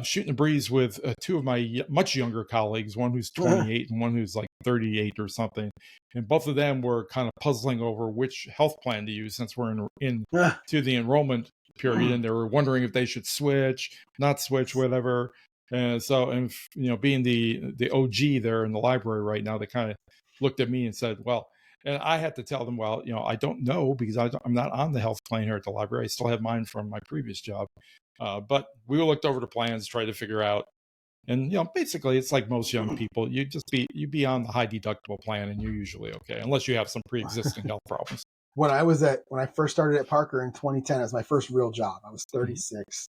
shooting the breeze with two of my much younger colleagues, one who's 28 and one who's like 38 or something. And both of them were kind of puzzling over which health plan to use, since we're to the enrollment period, and they were wondering if they should switch, not switch, whatever. And so, being the OG there in the library right now, they kind of looked at me and said, well, and I had to tell them, well, I don't know, because I'm not on the health plan here at the library. I still have mine from my previous job. But we looked over the plans, tried to figure out, and basically it's like most young people, you be on the high deductible plan, and you're usually okay, unless you have some pre-existing health problems. When I first started at Parker in 2010 as my first real job, I was 36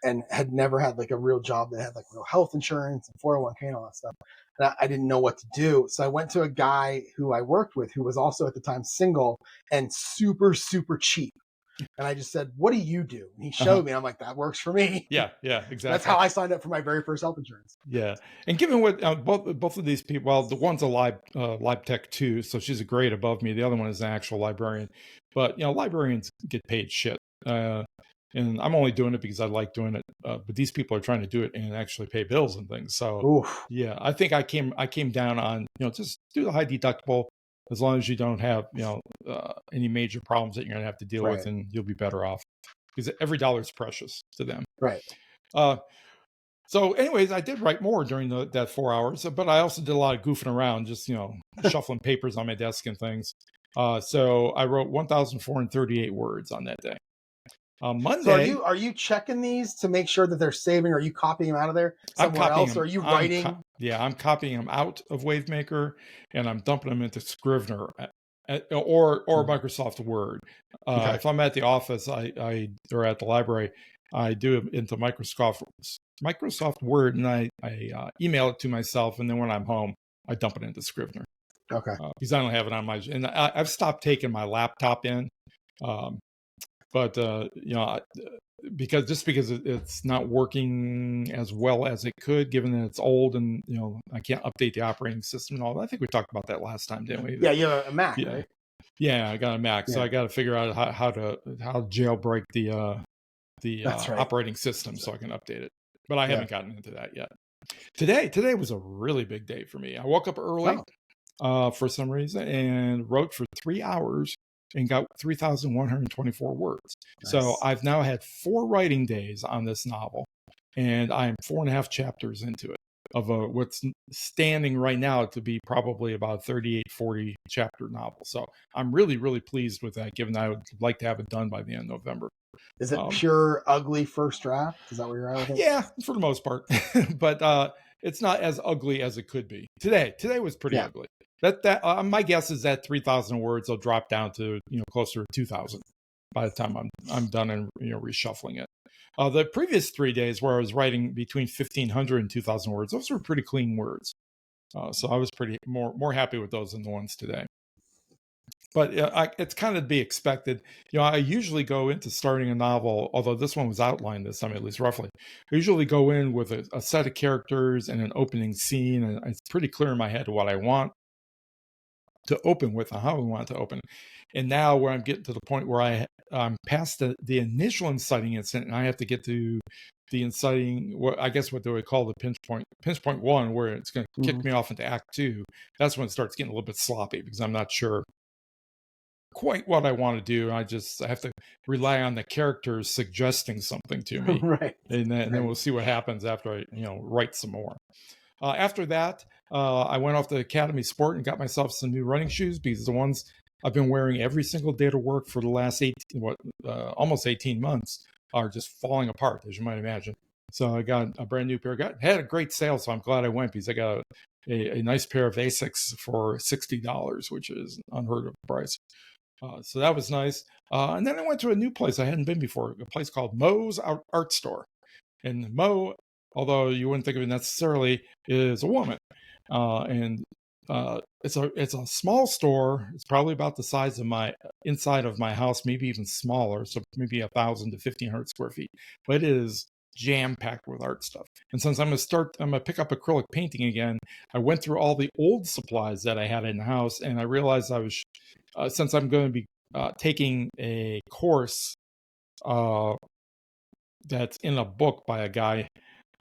and had never had like a real job that had like real health insurance and 401k and all that stuff. And I didn't know what to do. So I went to a guy who I worked with, who was also at the time single and super, super cheap. And I just said, what do you do? And he showed me. I'm like, that works for me. Yeah, exactly. That's how I signed up for my very first health insurance. Yeah. And given what both of these people, well, the one's a lib tech too, so she's a grade above me. The other one is an actual librarian. But, librarians get paid shit. And I'm only doing it because I like doing it. But these people are trying to do it and actually pay bills and things. So, oof. Yeah, I think I came down on, just do the high deductible. As long as you don't have, any major problems that you're going to have to deal with, and you'll be better off, because every dollar is precious to them. Right. So anyways, I did write more during that 4 hours, but I also did a lot of goofing around, just, shuffling papers on my desk and things. So I wrote 1,438 words on that day. Monday. So are you checking these to make sure that they're saving? Or are you copying them out of there somewhere else? Or are you writing? I'm copying them out of Wavemaker, and I'm dumping them into Scrivener or Microsoft Word. Okay. If I'm at the office, or at the library, I do it into Microsoft Word, and I email it to myself, and then when I'm home, I dump it into Scrivener. Okay. Because I don't have it on and I've stopped taking my laptop in. But because it's not working as well as it could, given that it's old, and I can't update the operating system and all that. I think we talked about that last time, didn't we? Yeah, you have a Mac, right? Yeah, I got a Mac, so I got to figure out how to jailbreak the operating system so I can update it. But I haven't gotten into that yet. Today was a really big day for me. I woke up early for some reason and wrote for 3 hours. And got 3,124 words. Nice. So I've now had 4 writing days on this novel, and I'm 4.5 chapters into it, of what's standing right now to be probably about 38, 40 chapter novel. So I'm really, really pleased with that, given that I would like to have it done by the end of November. Is it pure ugly first draft? Is that where you're at with it? Yeah, for the most part. But it's not as ugly as it could be. Today was pretty ugly. That my guess is that 3,000 words will drop down to closer to 2,000 by the time I'm done and reshuffling it. The previous 3 days, where I was writing between 1,500 and 2,000 words, those were pretty clean words. So I was pretty more happy with those than the ones today. But it's kind of to be expected. I usually go into starting a novel, although this one was outlined this time, at least roughly. I usually go in with a set of characters and an opening scene, and it's pretty clear in my head what I want to open with and how we want it to open. And now where I'm getting to the point where I'm past the initial inciting incident, and I have to get to the inciting, what they would call the pinch point 1, where it's going to kick me off into Act 2. That's when it starts getting a little bit sloppy, because I'm not sure quite what I want to do. I have to rely on the characters suggesting something to me. Right. And then we'll see what happens after I write some more. After that, I went off to Academy Sport and got myself some new running shoes, because the ones I've been wearing every single day to work for the last almost 18 months are just falling apart, as you might imagine. So I got a brand new pair. Had a great sale, so I'm glad I went because I got a nice pair of Asics for $60, which is an unheard of price. So that was nice. And then I went to a new place I hadn't been before, a place called Moe's Art Store. And Moe, although you wouldn't think of it necessarily, is a woman. And it's a small store. It's probably about the size of my inside of my house, maybe even smaller. So maybe 1,000 to 1,500 square feet. But it is jam packed with art stuff. And since I'm gonna pick up acrylic painting again, I went through all the old supplies that I had in the house, and I realized I was since I'm going to be taking a course that's in a book by a guy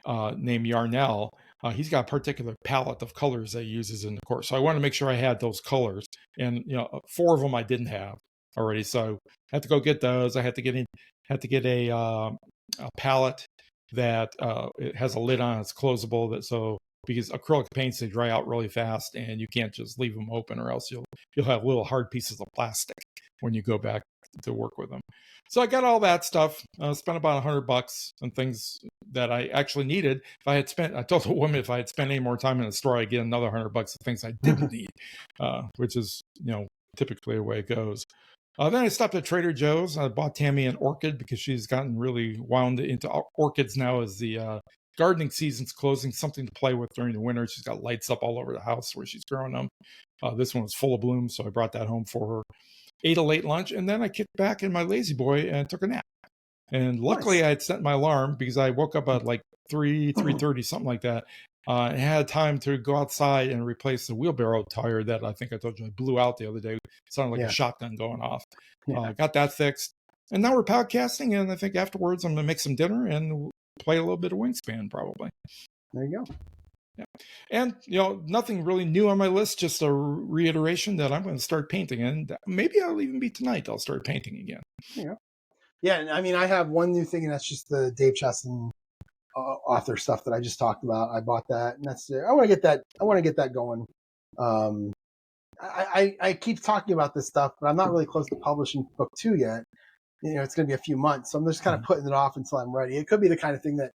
named Yarnell. He's got a particular palette of colors that he uses in the course. So I wanted to make sure I had those colors. And 4 of them I didn't have already. So I had to go get those. I had to get a palette that it has a lid on, it's closable, because acrylic paints, they dry out really fast and you can't just leave them open, or else you'll have little hard pieces of plastic when you go back to work with them. So I got all that stuff, spent about $100 on things that I actually needed. I told the woman if I had spent any more time in the store, I'd get another $100 of things I didn't need, which is, typically the way it goes. Then I stopped at Trader Joe's. I bought Tammy an orchid because she's gotten really wound into orchids now as the gardening season's closing, something to play with during the winter. She's got lights up all over the house where she's growing them. This one was full of bloom, so I brought that home for her. Ate a late lunch, and then I kicked back in my lazy boy and took a nap. And luckily, nice. I had set my alarm because I woke up at like 3:30, something like that. And had time to go outside and replace the wheelbarrow tire that I think I told you I blew out the other day. It sounded like a shotgun going off. Got that fixed. And now we're podcasting, and I think afterwards I'm going to make some dinner and play a little bit of Wingspan probably. There you go. Yeah. And, nothing really new on my list, just a reiteration that I'm going to start painting. And maybe I'll even be tonight. I'll start painting again. Yeah. Yeah. I mean, I have one new thing, and that's just the Dave Chesson author stuff that I just talked about. I bought that, and that's it. I want to get that going. I keep talking about this stuff, but I'm not really close to publishing book 2 yet. It's going to be a few months, so I'm just kind of putting it off until I'm ready. It could be the kind of thing that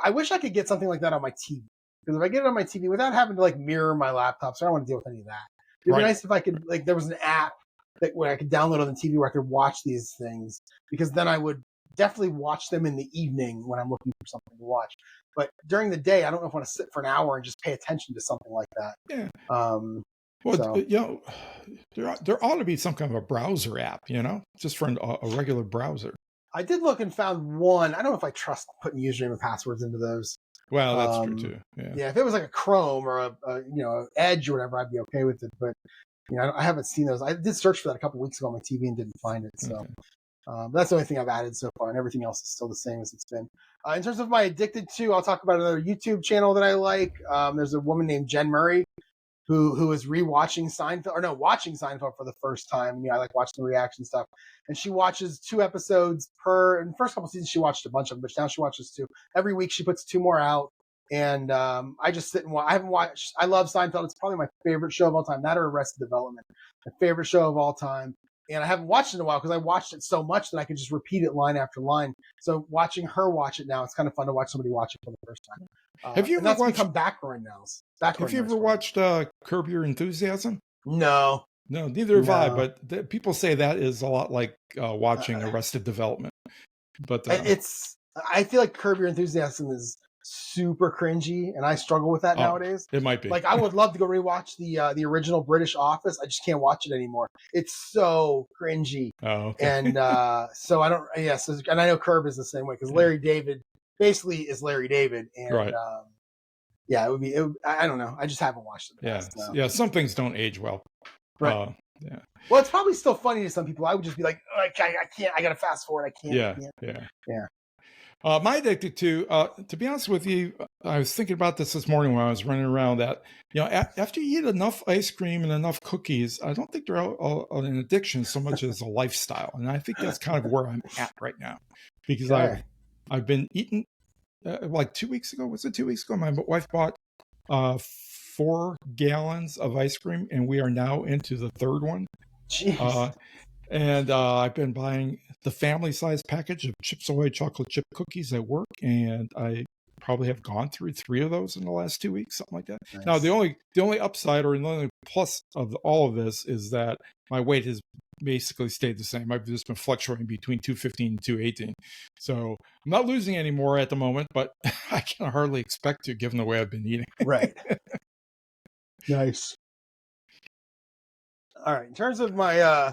I wish I could get something like that on my TV. Because if I get it on my TV without having to mirror my laptop, so I don't want to deal with any of that. It'd be nice if I could, there was an app where I could download on the TV where I could watch these things, because then I would definitely watch them in the evening when I'm looking for something to watch. But during the day, I don't know if I want to sit for an hour and just pay attention to something like that. Yeah. There ought to be some kind of a browser app, just for a regular browser. I did look and found one. I don't know if I trust putting username and passwords into those. Well, that's true too. Yeah, if it was like a Chrome or a Edge or whatever, I'd be okay with it. But I haven't seen those. I did search for that a couple weeks ago on my TV and didn't find it. So that's the only thing I've added so far, and everything else is still the same as it's been. In terms of my addicted to, I'll talk about another YouTube channel that I like. There's a woman named Jen Murray who is watching Seinfeld for the first time. I like watching the reaction stuff. And she watches 2 episodes per. In the first couple seasons, she watched a bunch of them, but now she watches 2. Every week, she puts 2 more out. And I just sit and watch. I haven't watched. I love Seinfeld. It's probably my favorite show of all time. That or Arrested Development. My favorite show of all time. And I haven't watched it in a while because I watched it so much that I could just repeat it line after line. So watching her watch it now, it's kind of fun to watch somebody watch it for the first time. Have you ever become background noise? Have you ever watched Curb Your Enthusiasm? No, neither have I. But people say that is a lot like watching Arrested Development. But I feel like Curb Your Enthusiasm is super cringy, and I struggle with that nowadays. It might be. I would love to go rewatch the original British Office. I just can't watch it anymore. It's so cringy. Oh, okay. And so I don't. Yes, and I know Curb is the same way because Larry David basically is Larry David, and right. It would be. I don't know. I just haven't watched it. Yeah. Some things don't age well. Right. Well, it's probably still funny to some people. I would just be like, I can't. I gotta fast forward. I can't. Yeah. My addicted to be honest with you, I was thinking about this morning when I was running around that, after you eat enough ice cream and enough cookies, I don't think they're an addiction so much as a lifestyle. And I think that's kind of where I'm at right now, because I've been eating like 2 weeks ago. Was it 2 weeks ago? My wife bought 4 gallons of ice cream, and we are now into the 3rd one. Jeez. And I've been buying the family size package of Chips Ahoy chocolate chip cookies at work, and I probably have gone through 3 of those in the last 2 weeks, something like that. Nice. Now, the only upside or the only plus of all of this is that my weight has basically stayed the same. I've just been fluctuating between 215 and 218. So I'm not losing any more at the moment, but I can hardly expect to, given the way I've been eating. Right. Nice. All right. In terms of my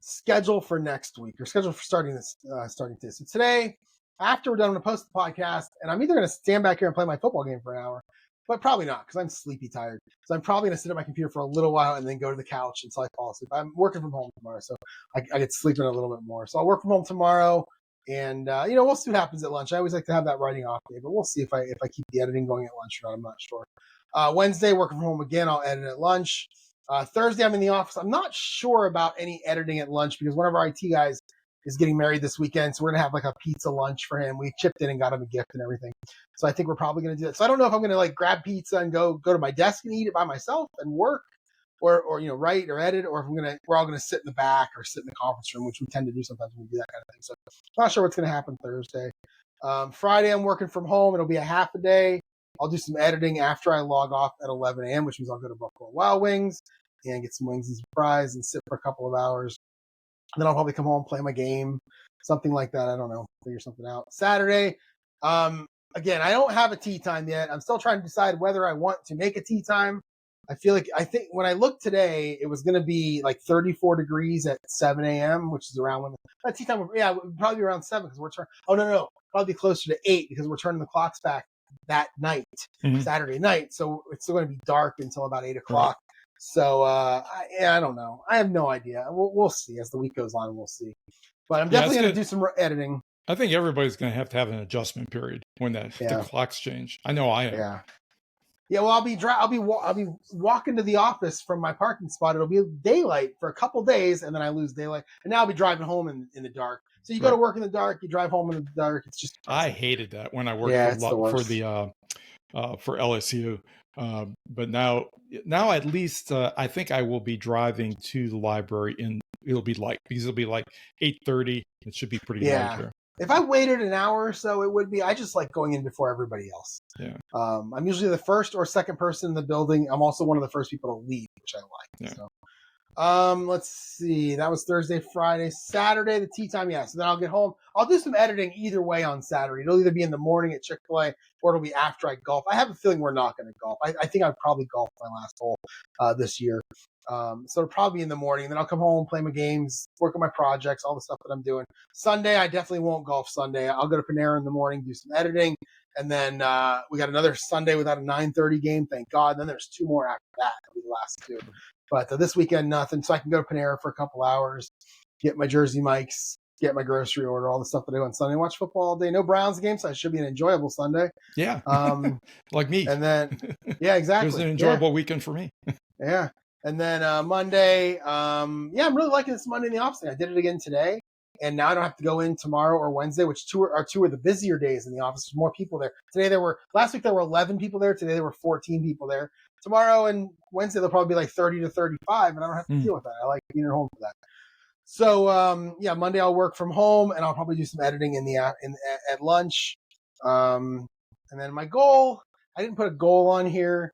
schedule for next week, or schedule for starting this. So today, after we're done, I'm going to post the podcast, and I'm either going to stand back here and play my football game for an hour, but probably not because I'm sleepy tired. So I'm probably going to sit at my computer for a little while and then go to the couch until I fall asleep. I'm working from home tomorrow, so I get sleeping a little bit more. So I'll work from home tomorrow, and we'll see what happens at lunch. I always like to have that writing off day, but we'll see if I keep the editing going at lunch or not. I'm not sure. Wednesday, working from home again. I'll edit at lunch. Thursday, I'm in the office. I'm not sure about any editing at lunch because one of our IT guys is getting married this weekend. So we're going to have like a pizza lunch for him. We chipped in and got him a gift and everything. So I think we're probably going to do that. So I don't know if I'm going to like grab pizza and go to my desk and eat it by myself and work or write or edit, or if we're all going to sit in the back or sit in the conference room, which we tend to do sometimes when we do that kind of thing. So I'm not sure what's going to happen Thursday. Friday, I'm working from home. It'll be a half a day. I'll do some editing after I log off at 11 a.m., which means I'll go to Buffalo Wild Wings and get some wings and some fries and sit for a couple of hours. And then I'll probably come home, play my game, something like that. I don't know, figure something out. Saturday, again, I don't have a tea time yet. I'm still trying to decide whether I want to make a tea time. I think when I looked today, it was going to be like 34 degrees at 7 a.m., which is around when the tea time, it would probably be around 7 because we're turning. Oh, no, probably closer to 8 because we're turning the clocks back that night, Saturday night. So it's still going to be dark until about 8 o'clock. Right. So I don't know. I have no idea. We'll see as the week goes on. We'll see. But I'm definitely going to do some editing. I think everybody's going to have an adjustment period when the clocks change. I know I am. Yeah. Well, I'll be walking to the office from my parking spot. It'll be daylight for a couple days, and then I lose daylight. And now I'll be driving home in the dark. So you go to work in the dark, you drive home in the dark. It's just I hated that when I worked for LSU. But now at least I think I will be driving to the library, and it'll be light because it'll be like 8:30. It should be pretty light here. If I waited an hour or so, it would be. I just like going in before everybody else. Yeah. I'm usually the first or second person in the building. I'm also one of the first people to leave, which I like. Yeah. So, let's see. That was Thursday, Friday, Saturday, the tea time. Yeah. So then I'll get home. I'll do some editing either way on Saturday. It'll either be in the morning at Chick-fil-A or it'll be after I golf. I have a feeling we're not going to golf. I think I'd probably golf my last hole this year. So it'll probably be in the morning. Then I'll come home, play my games, work on my projects, all the stuff that I'm doing. Sunday, I definitely won't golf Sunday. I'll go to Panera in the morning, do some editing. And then we got another Sunday without a 9:30 game, thank God. And then there's 2 more after that. That'll be the last 2. But this weekend, nothing. So I can go to Panera for a couple hours, get my jersey mics, get my grocery order, all the stuff that I do on Sunday, watch football all day. No Browns game, so it should be an enjoyable Sunday. Yeah. Like me. And then, yeah, exactly. It was an enjoyable weekend for me. Yeah. And then Monday, I'm really liking this Monday in the office thing. I did it again today. And now I don't have to go in tomorrow or Wednesday, which are 2 of the busier days in the office. There's more people there. Last week there were 11 people there. Today there were 14 people there. Tomorrow and Wednesday there'll probably be like 30 to 35, and I don't have to deal with that. I like being at home for that. So Monday I'll work from home, and I'll probably do some editing at lunch. And then my goal, I didn't put a goal on here.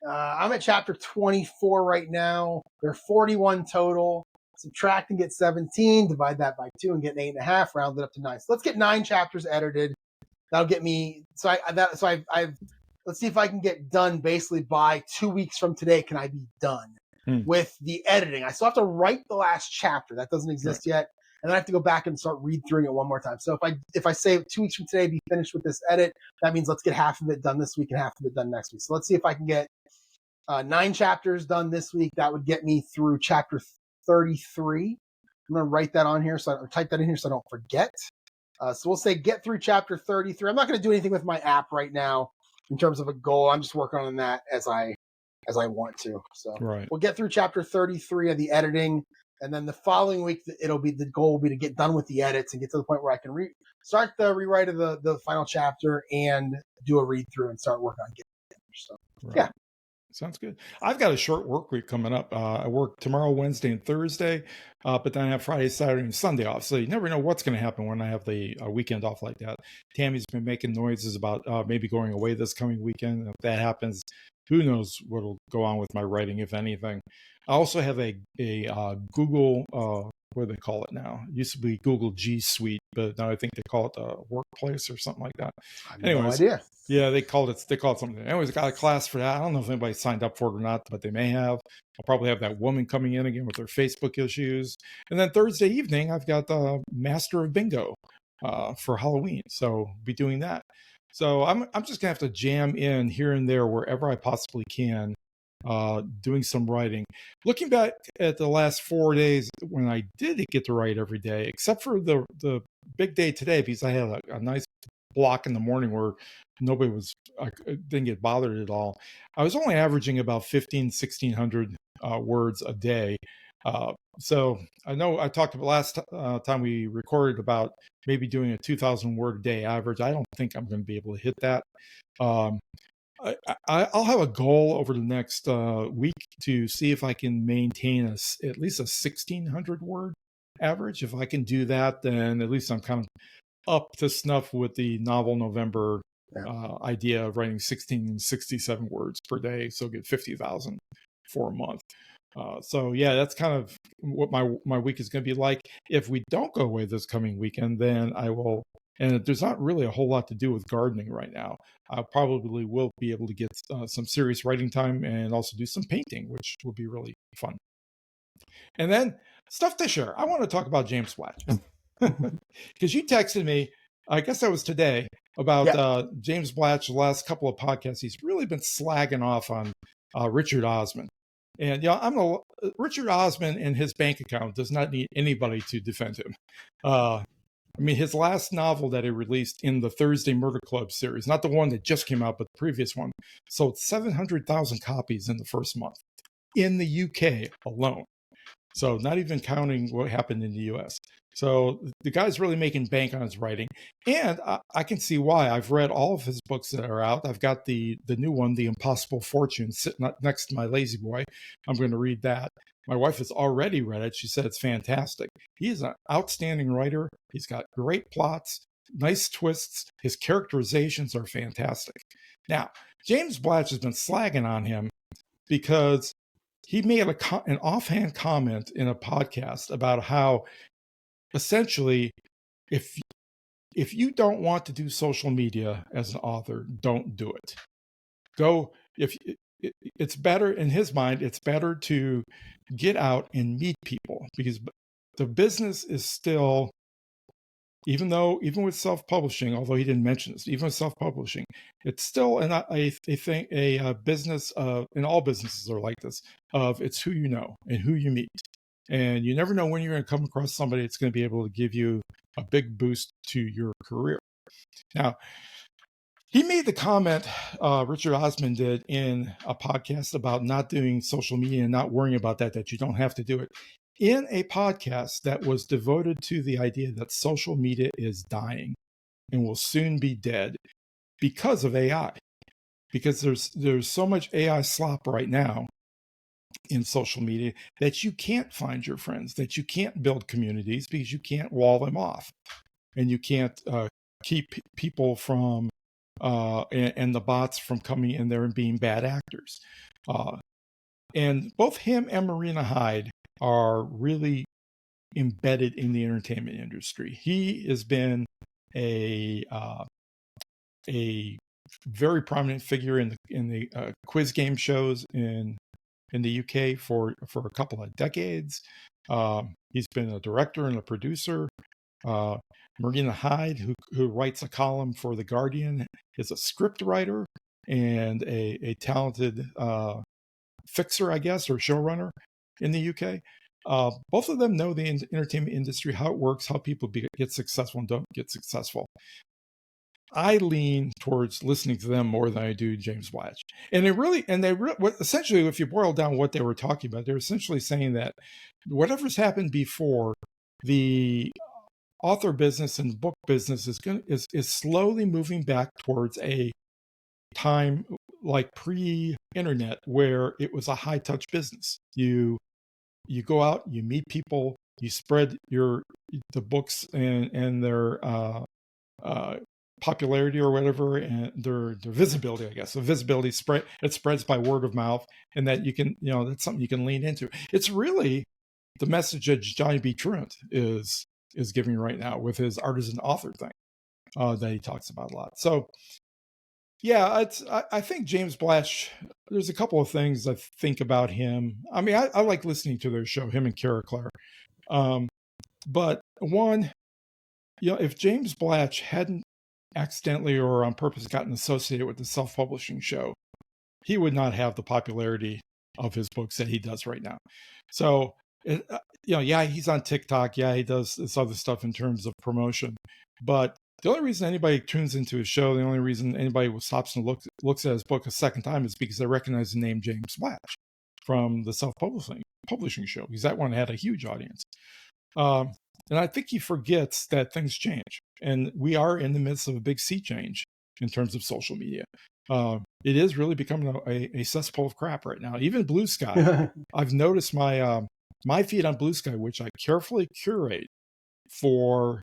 I'm at chapter 24 right now. There are 41 total. Subtract and get 17. Divide that by 2 and get an 8.5. Round it up to 9. So let's get 9 chapters edited. That'll get me. Let's see if I can get done basically by 2 weeks from today. Can I be done with the editing? I still have to write the last chapter. That doesn't exist yet. And then I have to go back and start read through it one more time. So if I say 2 weeks from today, be finished with this edit, that means let's get half of it done this week and half of it done next week. So let's see if I can get 9 chapters done this week. That would get me through chapter 33. I'm going to write that on here, or type that in here so I don't forget. So we'll say get through chapter 33. I'm not going to do anything with my app right now in terms of a goal. I'm just working on that as I want to. So We'll get through chapter 33 of the editing, and then the following week the goal will be to get done with the edits and get to the point where I can start the rewrite of the final chapter and do a read through and start working on getting it. So yeah. Sounds good. I've got a short work week coming up. I work tomorrow, Wednesday, and Thursday, but then I have Friday, Saturday, and Sunday off. So you never know what's going to happen when I have the weekend off like that. Tammy's been making noises about maybe going away this coming weekend. If that happens, who knows what'll go on with my writing, if anything. I also have a Google, what do they call it now? It used to be Google G Suite, but now I think they call it the Workplace or something like that. I have Anyways, no idea. yeah, they called it something. Anyways, got a class for that. I don't know if anybody signed up for it or not, but they may have. I'll probably have that woman coming in again with their Facebook issues. And then Thursday evening, I've got the Master of Bingo for Halloween. So be doing that. So I'm just gonna have to jam in here and there wherever I possibly can, doing some writing. Looking back at the last 4 days when I did get to write every day, except for the big day today, because I had a nice block in the morning where I didn't get bothered at all. I was only averaging about 1,600 words a day. So I know I talked about last time we recorded about maybe doing a 2,000 word a day average. I don't think I'm going to be able to hit that. I'll have a goal over the next week to see if I can maintain at least a 1,600 word average. If I can do that, then at least I'm kind of up to snuff with the Novel November idea of writing 1,667 words per day, so get 50,000 for a month. So yeah, that's kind of what my week is going to be like. If we don't go away this coming weekend, then I will. And there's not really a whole lot to do with gardening right now. I probably will be able to get some serious writing time and also do some painting, which will be really fun. And then stuff to share. I want to talk about James Blatch. Because you texted me, I guess that was today, about James Blatch. The last couple of podcasts, he's really been slagging off on Richard Osman. And Richard Osman and his bank account does not need anybody to defend him. I mean, his last novel that he released in the Thursday Murder Club series, not the one that just came out, but the previous one, sold 700,000 copies in the first month in the UK alone. So not even counting what happened in the US. So the guy's really making bank on his writing. And I can see why. I've read all of his books that are out. I've got the new one, The Impossible Fortune, sitting next to my Lazy Boy. I'm going to read that. My wife has already read it. She said it's fantastic. He is an outstanding writer. He's got great plots, nice twists. His characterizations are fantastic. Now, James Blatch has been slagging on him because he made an offhand comment in a podcast about how essentially if you don't want to do social media as an author, don't do it. It's better, in his mind, it's better to get out and meet people, because the business is still, even with self-publishing, although he didn't mention this, even with self-publishing, it's still, and I think a business and all businesses are like this, of it's who you know and who you meet. And you never know when you're going to come across somebody that's going to be able to give you a big boost to your career. Now, he made the comment, Richard Osman did, in a podcast about not doing social media and not worrying about that you don't have to do it, in a podcast that was devoted to the idea that social media is dying and will soon be dead because of AI. Because there's so much AI slop right now in social media that you can't find your friends, that you can't build communities, because you can't wall them off, and you can't keep people from and the bots from coming in there and being bad actors. And both him and Marina Hyde are really embedded in the entertainment industry. He has been a very prominent figure in the quiz game shows in the UK for a couple of decades. He's been a director and a producer. Marina Hyde, who writes a column for The Guardian, is a script writer and a talented fixer, I guess, or showrunner in the UK. Both of them know the entertainment industry, how it works, how people get successful and don't get successful. I lean towards listening to them more than I do James Blatch. And essentially, if you boil down what they were talking about, they're essentially saying that whatever's happened before, the author business and book business is slowly moving back towards a time like pre-internet, where it was a high-touch business. You go out, you meet people, you spread the books and their popularity or whatever, and their visibility, I guess. The visibility spreads by word of mouth, and that you can, that's something you can lean into. It's really the message that Johnny B. Truant is giving right now with his artisan author thing that he talks about a lot. So yeah, I think James Blatch, there's a couple of things I think about him. I mean, I like listening to their show, him and Kara Clare. But one, if James Blatch hadn't accidentally or on purpose gotten associated with the self-publishing show, he would not have the popularity of his books that he does right now. So, yeah, he's on TikTok. Yeah, he does this other stuff in terms of promotion. But the only reason anybody tunes into his show, the only reason anybody stops and looks at his book a second time is because they recognize the name James Blatch from the self-publishing show, because that one had a huge audience. And I think he forgets that things change. And we are in the midst of a big sea change in terms of social media. It is really becoming a cesspool of crap right now. Even Blue Sky. I've noticed my feed on Blue Sky, which I carefully curate for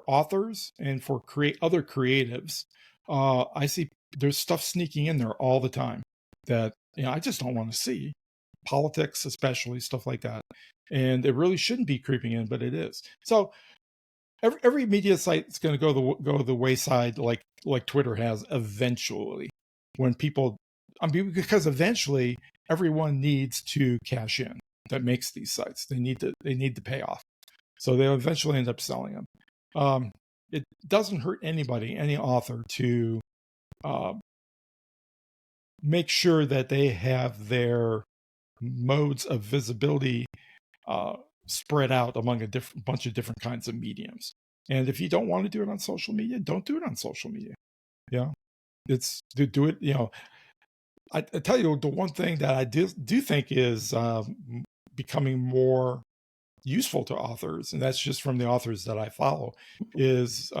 authors and for other creatives. I see there's stuff sneaking in there all the time that I just don't want to see. Politics, especially, stuff like that. And it really shouldn't be creeping in, but it is. So every media site is going to go the wayside, like Twitter has eventually. When people, because eventually everyone needs to cash in that makes these sites. They need to pay off, so they'll eventually end up selling them. It doesn't hurt anybody, any author, to make sure that they have their modes of visibility spread out among a bunch of different kinds of mediums. And if you don't want to do it on social media, don't do it on social media. Yeah, it's to do it. I tell you, the one thing that I do think is becoming more useful to authors, and that's just from the authors that I follow, is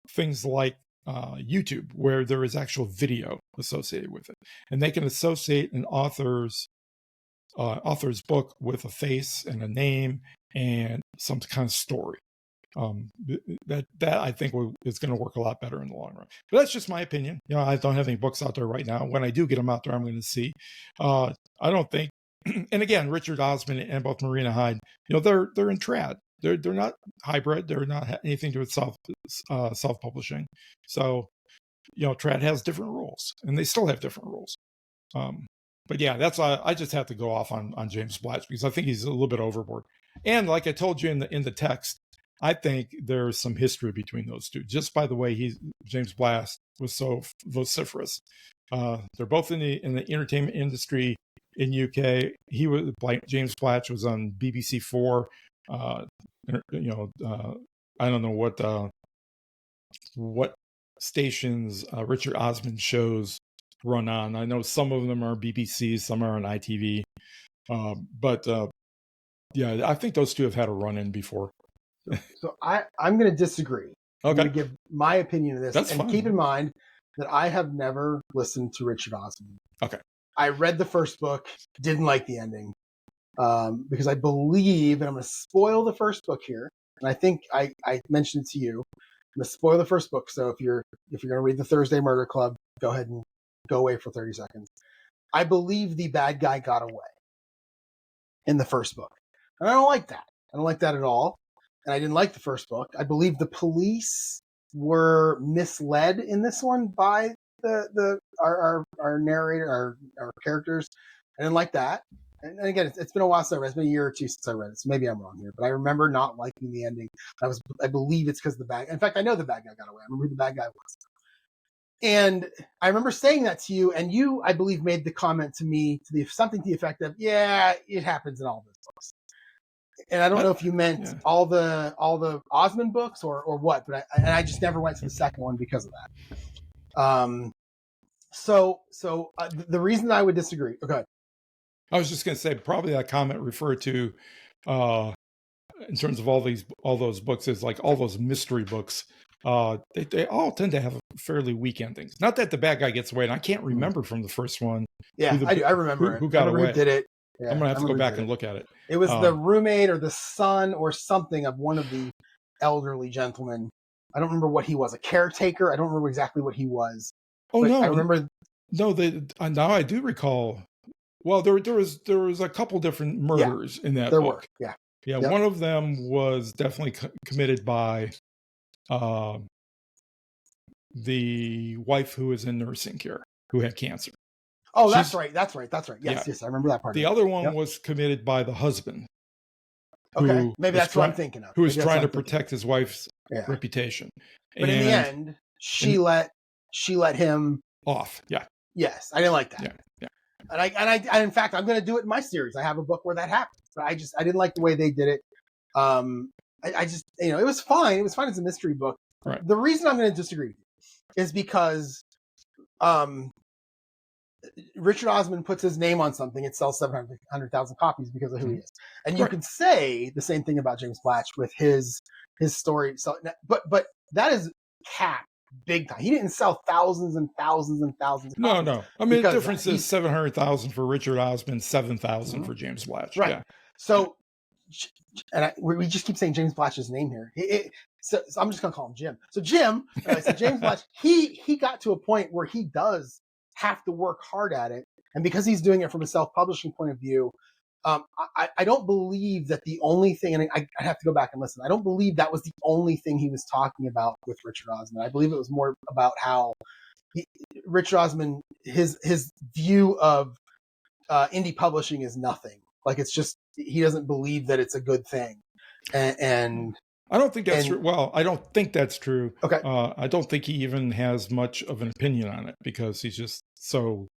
things like YouTube, where there is actual video associated with it, and they can associate an author's book with a face and a name and some kind of story. That I think is going to work a lot better in the long run. But that's just my opinion. I don't have any books out there right now. When I do get them out there, I'm going to see. I don't think. And again, Richard Osman and both Marina Hyde, they're in trad. They're not hybrid. They're not anything to do with self-publishing. So, trad has different rules, and they still have different rules. But yeah, that's I just have to go off on James Blatch, because I think he's a little bit overboard. And like I told you in the text, I think there's some history between those two, just by the way James Blatch was so vociferous. They're both in the entertainment industry in UK. James Blatch was on BBC4. I don't know what stations Richard Osman shows run on. I know some of them are BBC, some are on ITV. But yeah, I think those two have had a run-in before. So I'm going to disagree. Okay. I'm going to give my opinion of this. That's and fine. Keep in mind that I have never listened to Richard Osman. Okay. I read the first book, didn't like the ending, because I believe, and I'm going to spoil the first book here, and I think I mentioned it to you, I'm going to spoil the first book. So if you're going to read the Thursday Murder Club, go ahead and go away for 30 seconds. I believe the bad guy got away in the first book. And I don't like that. I don't like that at all. And I didn't like the first book. I believe the police were misled in this one by our narrator, our characters. I didn't like that. And again, it's been a while since I read it. It's been a year or two since I read it, so maybe I'm wrong here. But I remember not liking the ending. I believe it's because in fact, I know the bad guy got away. I remember who the bad guy was. And I remember saying that to you, and you, I believe, made the comment to me something to the effect of, "Yeah, it happens in all those books." And I don't know if you meant all the Osman books or what, but I just never went to the second one because of that. So the reason I would disagree. Okay. I was just going to say, probably that comment referred to, in terms of all those books, is like all those mystery books They all tend to have fairly weak endings. Not that the bad guy gets away, and I can't remember from the first one. Yeah, I remember who got I remember away. who did it. Yeah, I'm gonna have to go back and look at it. It was the roommate or the son or something of one of the elderly gentlemen. I don't remember what he was. A caretaker. I don't remember exactly what he was. Oh no, I remember. No, now I do recall. Well, there was a couple different murders in that book. Yeah. Yep. One of them was definitely committed by the wife who was in nursing care who had cancer. Oh, that's right. Yes, I remember that part. The other one was committed by the husband. Okay, maybe that's what I'm thinking of. Who was trying to protect his wife's reputation. But in the end, she let him off. Yeah. Yes, I didn't like that. Yeah. And I in fact, I'm going to do it in my series. I have a book where that happens, but I didn't like the way they did it. I just, it was fine. It was fine as a mystery book. Right. The reason I'm going to disagree with you is because, Richard Osman puts his name on something, it sells 700,000 copies because of who he is. And you can say the same thing about James Blatch with his story. So, but that is capped big time. He didn't sell thousands and thousands and thousands of copies. No. I mean, the difference is 700,000 for Richard Osman, 7,000 for James Blatch. Right. Yeah. So, and we just keep saying James Blatch's name here. So I'm just going to call him Jim. So Jim, so James Blatch, he got to a point where he does have to work hard at it. And because he's doing it from a self-publishing point of view, I don't believe that the only thing, and I have to go back and listen, I don't believe that was the only thing he was talking about with Richard Osman. I believe it was more about how Richard Osman, his view of indie publishing is nothing. Like, it's just, he doesn't believe that it's a good thing. And I don't think that's true. Well, I don't think that's true. Okay. I don't think he even has much of an opinion on it because he's just so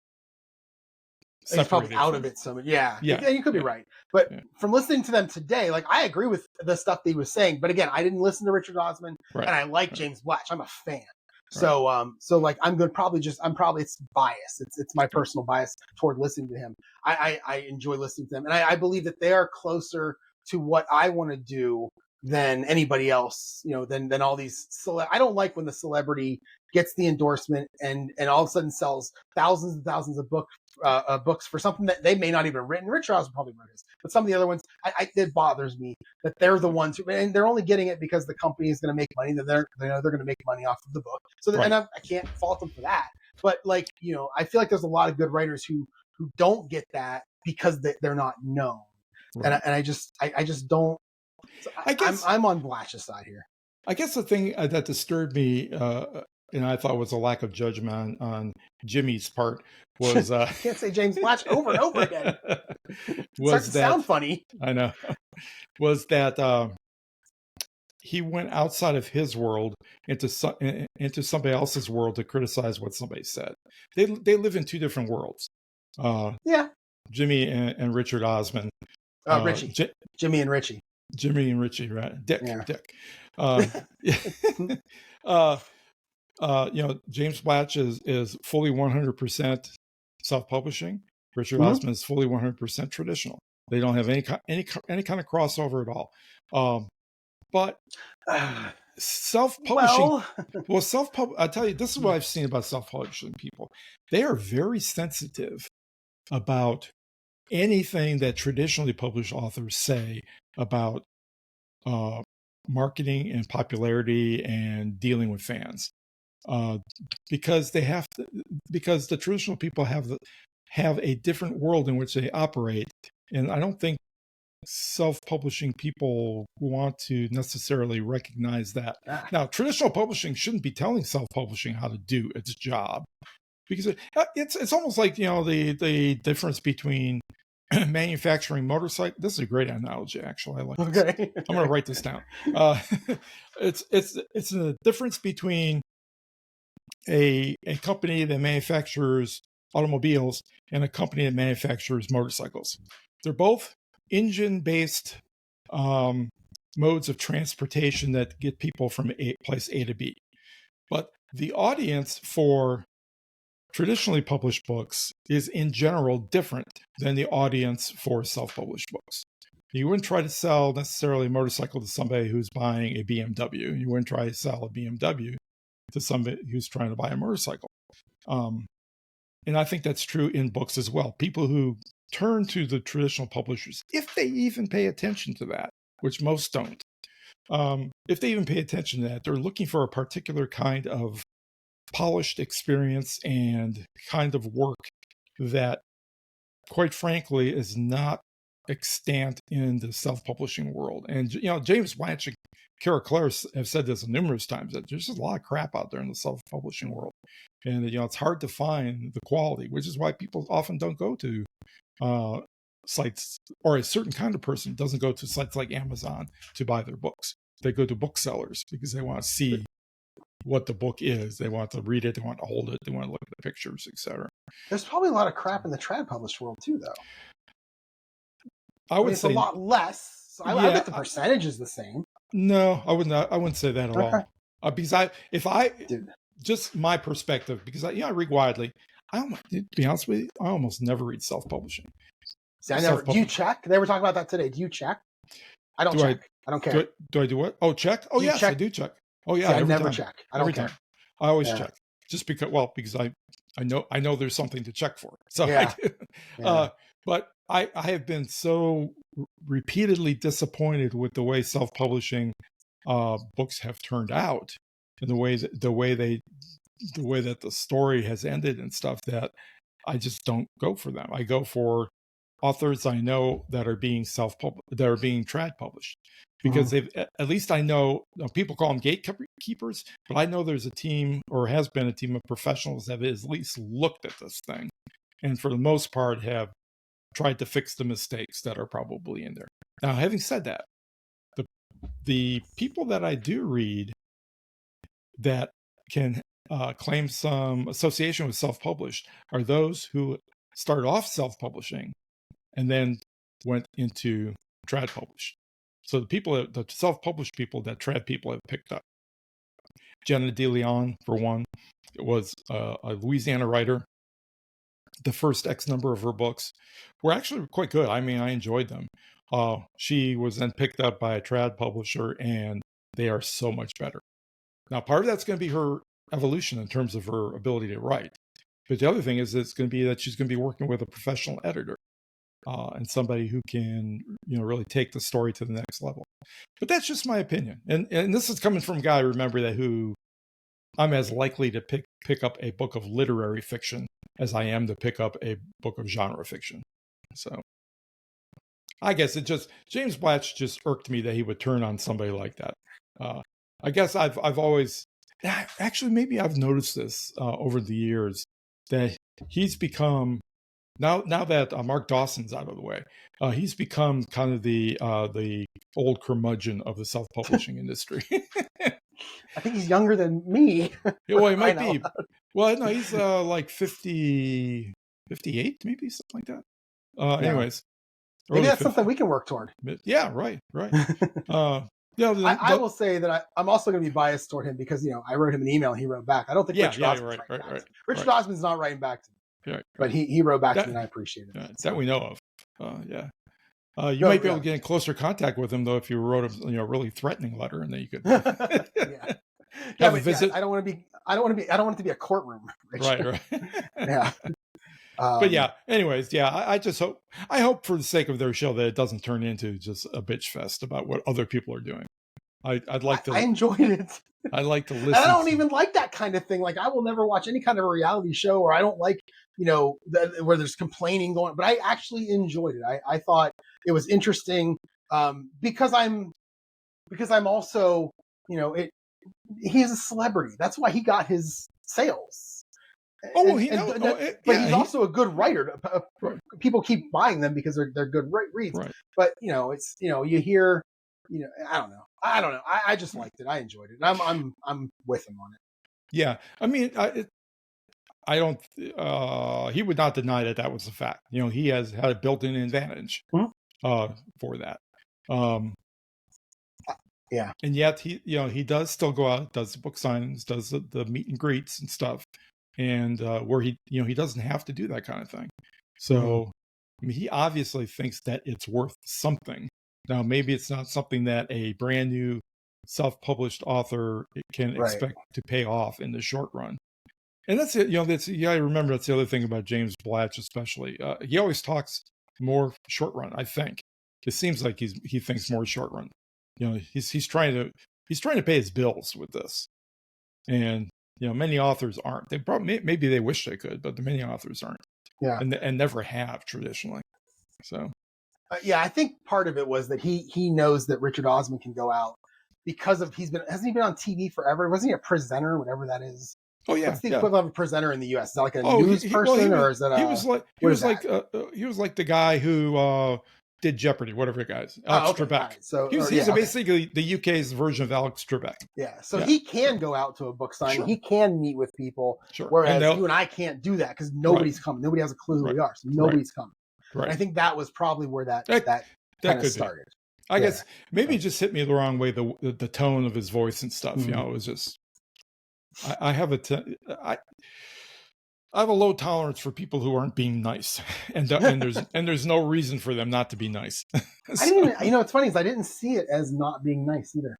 he's probably out of it so much. Yeah. And you could be right. But from listening to them today, like, I agree with the stuff that he was saying. But again, I didn't listen to Richard Osman, and I like James Blatch. I'm a fan. So, like, I'm probably it's bias. It's my personal bias toward listening to him. I enjoy listening to them, and I believe that they are closer to what I want to do than anybody else, than all these I don't like when the celebrity gets the endorsement and all of a sudden sells thousands and thousands of books for something that they may not even have written. Richard Osman probably wrote his, but some of the other ones, it bothers me that they're the ones who, and they're only getting it because the company is going to make money. That they're going to make money off of the book. So and I can't fault them for that. But I feel like there's a lot of good writers who don't get that because they're not known. Right. And I just don't. I guess I'm on Blatch's side here. I guess the thing that disturbed me, and I thought was a lack of judgment on Jimmy's part, was can't say James Blatch over and over again. Was that sound funny? I know. Was that he went outside of his world into somebody else's world to criticize what somebody said. They live in two different worlds. Jimmy and Richard Osman. Richie. Jimmy and Richie. Jimmy and Richie, right? Dick. James Blatch is fully 100% self-publishing. Richard Osman is fully 100% traditional. They don't have any kind of crossover at all. But self-publishing, I tell you, this is what I've seen about self-publishing people. They are very sensitive about anything that traditionally published authors say about marketing and popularity and dealing with fans, because the traditional people have a different world in which they operate, and I don't think self-publishing people want to necessarily recognize that. Now, traditional publishing shouldn't be telling self-publishing how to do its job, because it's almost like the difference between manufacturing motorcycle. This is a great analogy, actually. I like this. Okay. I'm going to write this down. It's the difference between a company that manufactures automobiles and a company that manufactures motorcycles. They're both engine-based modes of transportation that get people from place A to B. But the audience for traditionally published books is in general different than the audience for self-published books. You wouldn't try to sell necessarily a motorcycle to somebody who's buying a BMW. You wouldn't try to sell a BMW to somebody who's trying to buy a motorcycle. And I think that's true in books as well. People who turn to the traditional publishers, if they even pay attention to that, which most don't, if they even pay attention to that, they're looking for a particular kind of polished experience and kind of work that, quite frankly, is not extant in the self-publishing world. And, James Blatch and Kara Clare have said this numerous times, that there's just a lot of crap out there in the self-publishing world. And, it's hard to find the quality, which is why people often don't go to sites, or a certain kind of person doesn't go to sites like Amazon to buy their books. They go to booksellers because they want to see what the book is. They want to read it. They want to hold it. They want to look at the pictures, etc. There's probably a lot of crap in the trad published world too, though. I would it's say a lot less. So I bet the percentage is the same. No, I wouldn't. I wouldn't say that at all. Because just my perspective, because I read widely. To be honest with you, I almost never read self-publishing. See, I never. Do you check? They were talking about that today. Do you check? I don't check. I don't care. Do I do what? Oh, check. Oh, yes, I do check. Oh, yeah. See, I never check. I don't care. I always check, just because I know there's something to check for. So yeah. I do. But I have been so repeatedly disappointed with the way self-publishing books have turned out, and the way that the story has ended and stuff, that I just don't go for them. I go for authors I know that are being trad published, because they've, at least I know, people call them gatekeepers, but I know there's a team, or has been a team of professionals that have at least looked at this thing, and for the most part have tried to fix the mistakes that are probably in there. Now, having said that, the people that I do read that can claim some association with self-published are those who started off self-publishing and then went into trad published. So the self-published people that trad people have picked up. Jenna DeLeon, for one, was a Louisiana writer. The first X number of her books were actually quite good. I mean, I enjoyed them. She was then picked up by a trad publisher, and they are so much better. Now, part of that's going to be her evolution in terms of her ability to write. But the other thing is it's going to be that she's going to be working with a professional editor and somebody who can, really take the story to the next level. But that's just my opinion. And this is coming from a guy, remember, that who I'm as likely to pick up a book of literary fiction as I am to pick up a book of genre fiction. So I guess James Blatch just irked me that he would turn on somebody like that. I guess I've always, actually, maybe I've noticed this over the years, that he's become, now that Mark Dawson's out of the way, he's become kind of the old curmudgeon of the self-publishing industry. I think he's younger than me. Yeah, well, he might be. Well, no, he's like 58, maybe, something like that. Anyways. Maybe that's something we can work toward. Yeah, right. I will say that I'm also going to be biased toward him because, I wrote him an email and he wrote back. I don't think Rich Osman's writing back. Rich Osman's not writing back to me. Right. But he wrote back to me and I appreciate it. That we know of. Yeah. You might be able to get in closer contact with him, though, if you wrote a really threatening letter, and then you could have a visit. Yeah, I don't want it to be a courtroom. Rich. Right. Yeah. But yeah, anyways, I hope for the sake of their show that it doesn't turn into just a bitch fest about what other people are doing. I'd like to. I enjoyed it. I like to listen. And I don't even like that kind of thing. Like, I will never watch any kind of a reality show, or I don't like, where there's complaining going. But I actually enjoyed it. I thought it was interesting because I'm also, he's a celebrity. That's why he got his sales. But he's also a good writer. People keep buying them because they're good reads. Right. But it's you hear, I don't know. I just liked it. I enjoyed it. And I'm with him on it. Yeah, I mean, I don't. He would not deny that was a fact. He has had a built-in advantage for that. Yeah, and yet he does still go out, does the book signings, does the meet and greets and stuff. And where he doesn't have to do that kind of thing. So I mean, he obviously thinks that it's worth something Now, maybe it's not something that a brand new self-published author can expect to pay off in the short run. And that's it. I remember that's the other thing about James Blatch, especially. He always talks more short run. I think it seems like he thinks more short run. He's trying to pay his bills with this, and many authors aren't. They probably maybe they wish they could, but many authors aren't. Yeah, and never have traditionally. So. I think part of it was that he knows that Richard Osman can go out because of hasn't he been on TV forever? Wasn't he a presenter, whatever that is? Oh yeah, what's the equivalent of a presenter in the U.S.? Is that like a news person, or is that he was like the guy who did Jeopardy, whatever the guy's Alex Trebek. Right. So he's basically the UK's version of Alex Trebek. Yeah, so he can go out to a book signing. Sure. He can meet with people, whereas you and I can't do that because nobody's coming. Nobody has a clue who we are, so nobody's coming. Right. And I think that was probably where that kind of started. I guess maybe it just hit me the wrong way, the tone of his voice and stuff. Mm-hmm. It was just I have I have a low tolerance for people who aren't being nice, and there's no reason for them not to be nice. So, I didn't even, what's funny is I didn't see it as not being nice either.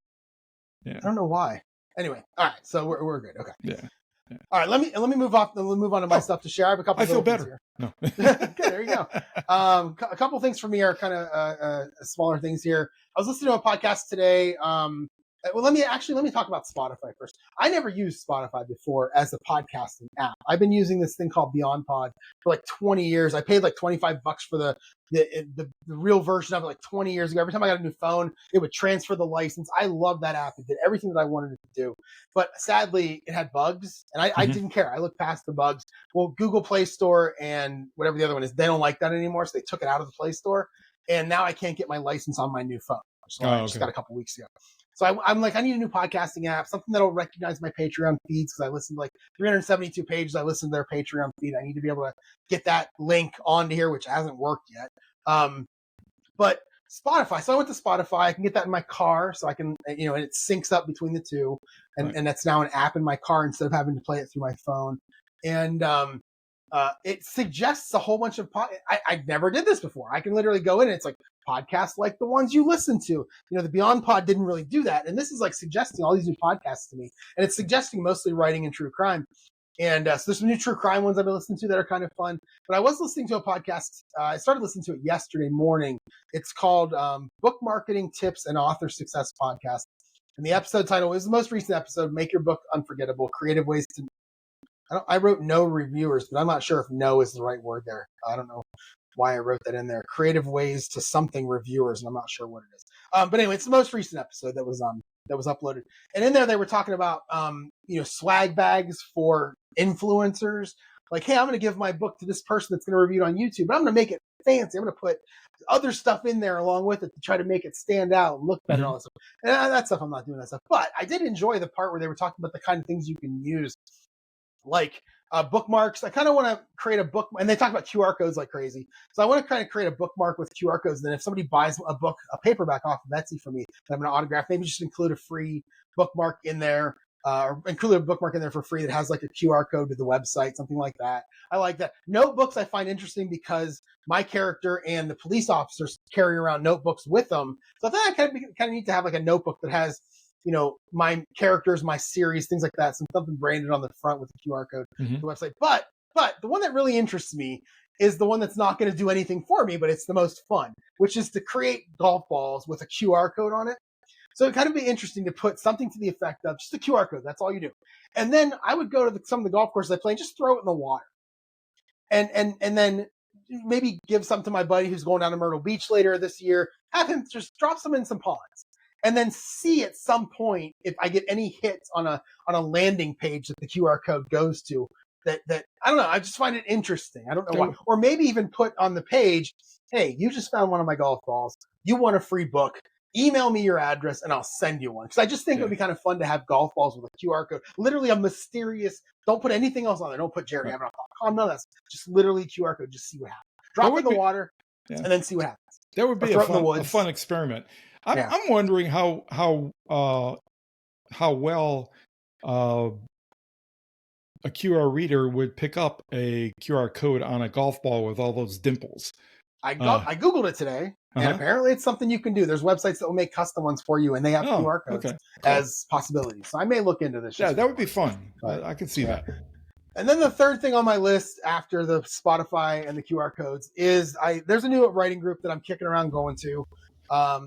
Yeah. I don't know why. Anyway, all right, so we're good. Okay. Yeah. All right, let me move off. We'll move on to my stuff to share. I have a couple. I feel better. Here. No. Good, there you go. A couple things for me are kind of smaller things here. I was listening to a podcast today. Well, let me talk about Spotify first. I never used Spotify before as a podcasting app. I've been using this thing called Beyond Pod for like 20 years. I paid like $25 for the real version of it like 20 years ago. Every time I got a new phone, it would transfer the license. I love that app. It did everything that I wanted it to do. But sadly, it had bugs, and I didn't care. I looked past the bugs. Well, Google Play Store and whatever the other one is, they don't like that anymore, so they took it out of the Play Store. And now I can't get my license on my new phone, which I just got a couple weeks ago. So I'm like, I need a new podcasting app, something that'll recognize my Patreon feeds, because I listen to like 372 pages. I listen to their Patreon feed. I need to be able to get that link onto here, which hasn't worked yet. But Spotify. So I went to Spotify. I can get that in my car, so I can, and it syncs up between the two, and that's now an app in my car instead of having to play it through my phone. And it suggests a whole bunch of I never did this before. I can literally go in and it's like podcasts like the ones you listen to. The Beyond Pod didn't really do that. And this is like suggesting all these new podcasts to me. And it's suggesting mostly writing and true crime. And so there's some new true crime ones I've been listening to that are kind of fun. But I was listening to a podcast. I started listening to it yesterday morning. It's called Book Marketing Tips and Author Success Podcast. And the episode title is the most recent episode, Make Your Book Unforgettable, Creative Ways to... I wrote no reviewers, but I'm not sure if no is the right word there. I don't know why I wrote that in there. Creative ways to something reviewers, and I'm not sure what it is. But anyway, it's the most recent episode that was uploaded. And in there they were talking about swag bags for influencers. Like, hey, I'm going to give my book to this person that's going to review it on YouTube, but I'm going to make it fancy. I'm going to put other stuff in there along with it to try to make it stand out and look better and all that stuff. And that stuff, I'm not doing that stuff. But I did enjoy the part where they were talking about the kind of things you can use. Like bookmarks. I kind of want to create a book, and they talk about QR codes like crazy. So I want to kind of create a bookmark with QR codes. Then if somebody buys a book, a paperback off of Etsy for me, that I'm going to autograph, maybe just include a free bookmark in there, or include a bookmark in there for free that has like a QR code to the website, something like that. I like that. Notebooks I find interesting because my character and the police officers carry around notebooks with them. So I thought I kind of need to have like a notebook that has my characters, my series, things like that. Something branded on the front with a QR code to the website. But the one that really interests me is the one that's not going to do anything for me, but it's the most fun, which is to create golf balls with a QR code on it. So it'd kind of be interesting to put something to the effect of just a QR code. That's all you do. And then I would go to some of the golf courses I play and just throw it in the water. And then maybe give some to my buddy who's going down to Myrtle Beach later this year. Have him just drop some in some ponds. And then see at some point if I get any hits on a landing page that the QR code goes to. That I don't know. I just find it interesting. I don't know why. Or maybe even put on the page, hey, you just found one of my golf balls. You want a free book. Email me your address and I'll send you one. Because I just think it would be kind of fun to have golf balls with a QR code. Literally a mysterious. Don't put anything else on there. Don't put JerryAvanoff.com. None of that. Just literally QR code. Just see what happens. Drop it in the water and then see what happens. That would be a fun experiment. I'm wondering how well a QR reader would pick up a QR code on a golf ball with all those dimples. I Googled it today. And apparently it's something you can do. There's websites that will make custom ones for you, and they have QR codes as possibilities. So I may look into this. Yeah, that would be fun. I can see that. And then the third thing on my list after the Spotify and the QR codes is there's a new writing group that I'm kicking around going to.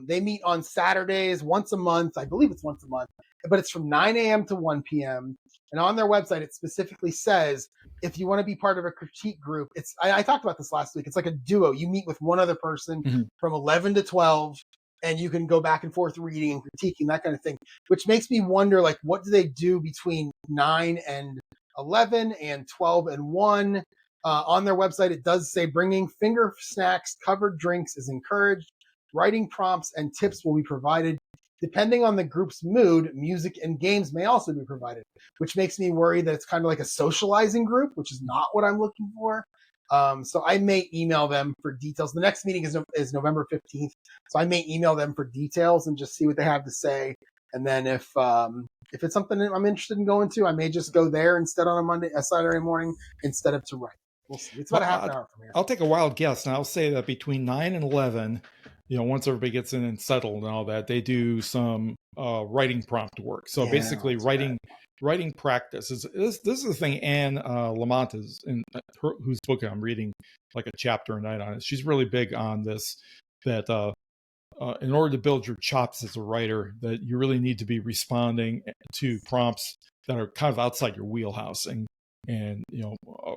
They meet on Saturdays once a month. I believe it's once a month, but it's from 9 a.m. to 1 p.m. And on their website, it specifically says, if you want to be part of a critique group, I talked about this last week. It's like a duo. You meet with one other person from 11 to 12, and you can go back and forth reading and critiquing, that kind of thing, which makes me wonder, like, what do they do between 9 and 11 and 12 and 1? On their website, it does say bringing finger snacks, covered drinks is encouraged. Writing prompts and tips will be provided. Depending on the group's mood, music and games may also be provided, which makes me worry that it's kind of like a socializing group, which is not what I'm looking for. So I may email them for details. The next meeting is November 15th. So I may email them for details and just see what they have to say. And then if it's something that I'm interested in going to, I may just go there instead on a Saturday morning instead of to write. We'll see. It's about a half an hour from here. I'll take a wild guess, and I'll say that between 9 and 11, once everybody gets in and settled and all that, they do some writing prompt work. So basically writing practice. This is the thing Anne Lamont is in whose book I'm reading like a chapter a night on it. She's really big on this, that in order to build your chops as a writer, that you really need to be responding to prompts that are kind of outside your wheelhouse and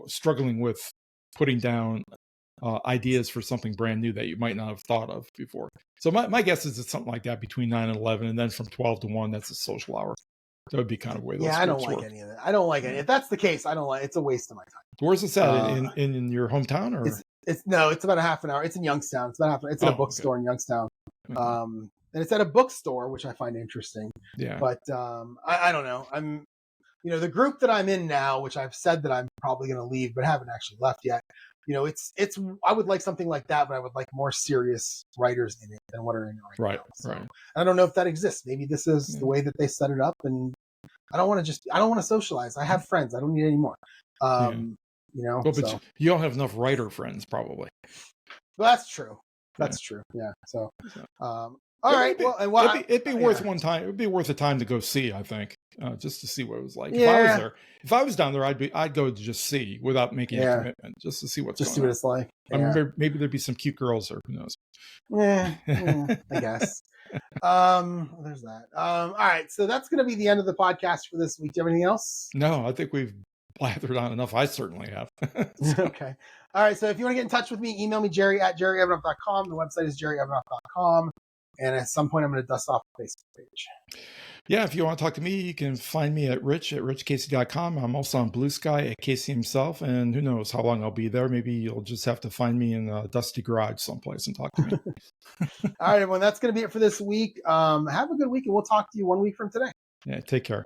struggling with putting down ideas for something brand new that you might not have thought of before. So my guess is it's something like that between 9 and 11, and then from 12 to 1, that's a social hour. That would be kind of the way those I don't groups like work. any of that. I don't like it. If that's the case, I don't like. It's a waste of my time. Where's it at? In your hometown, or it's about a half an hour. It's in Youngstown. It's about half. It's at a bookstore in Youngstown. And it's at a bookstore, which I find interesting. Yeah. But I don't know. I'm the group that I'm in now, which I've said that I'm probably going to leave, but haven't actually left yet. It's I would like something like that, but I would like more serious writers in it than what are in it right now. So, right. I don't know if that exists. Maybe this is the way that they set it up, and I don't want to socialize. I have friends. I don't need any more. But you don't have enough writer friends, probably. Well, that's true. That's true. Yeah. So, all right. It'd be worth one time. It would be worth a time to go see, I think, just to see what it was like. Yeah. If I was down there, I'd go to just see without making a commitment, just to see what's going on. Just see what it's like. I mean, maybe there'd be some cute girls there. Who knows? I guess. There's that. All right. So that's going to be the end of the podcast for this week. Do you have anything else? No, I think we've blathered on enough. I certainly have. Okay. All right. So if you want to get in touch with me, email me, jerry@jerryevanoff.com. The website is jerryevanoff.com. And at some point, I'm going to dust off the Facebook page. Yeah, if you want to talk to me, you can find me at richkacy.com. I'm also on Blue Sky at Kacy himself. And who knows how long I'll be there. Maybe you'll just have to find me in a dusty garage someplace and talk to me. All right, everyone. That's going to be it for this week. Have a good week, and we'll talk to you 1 week from today. Yeah, take care.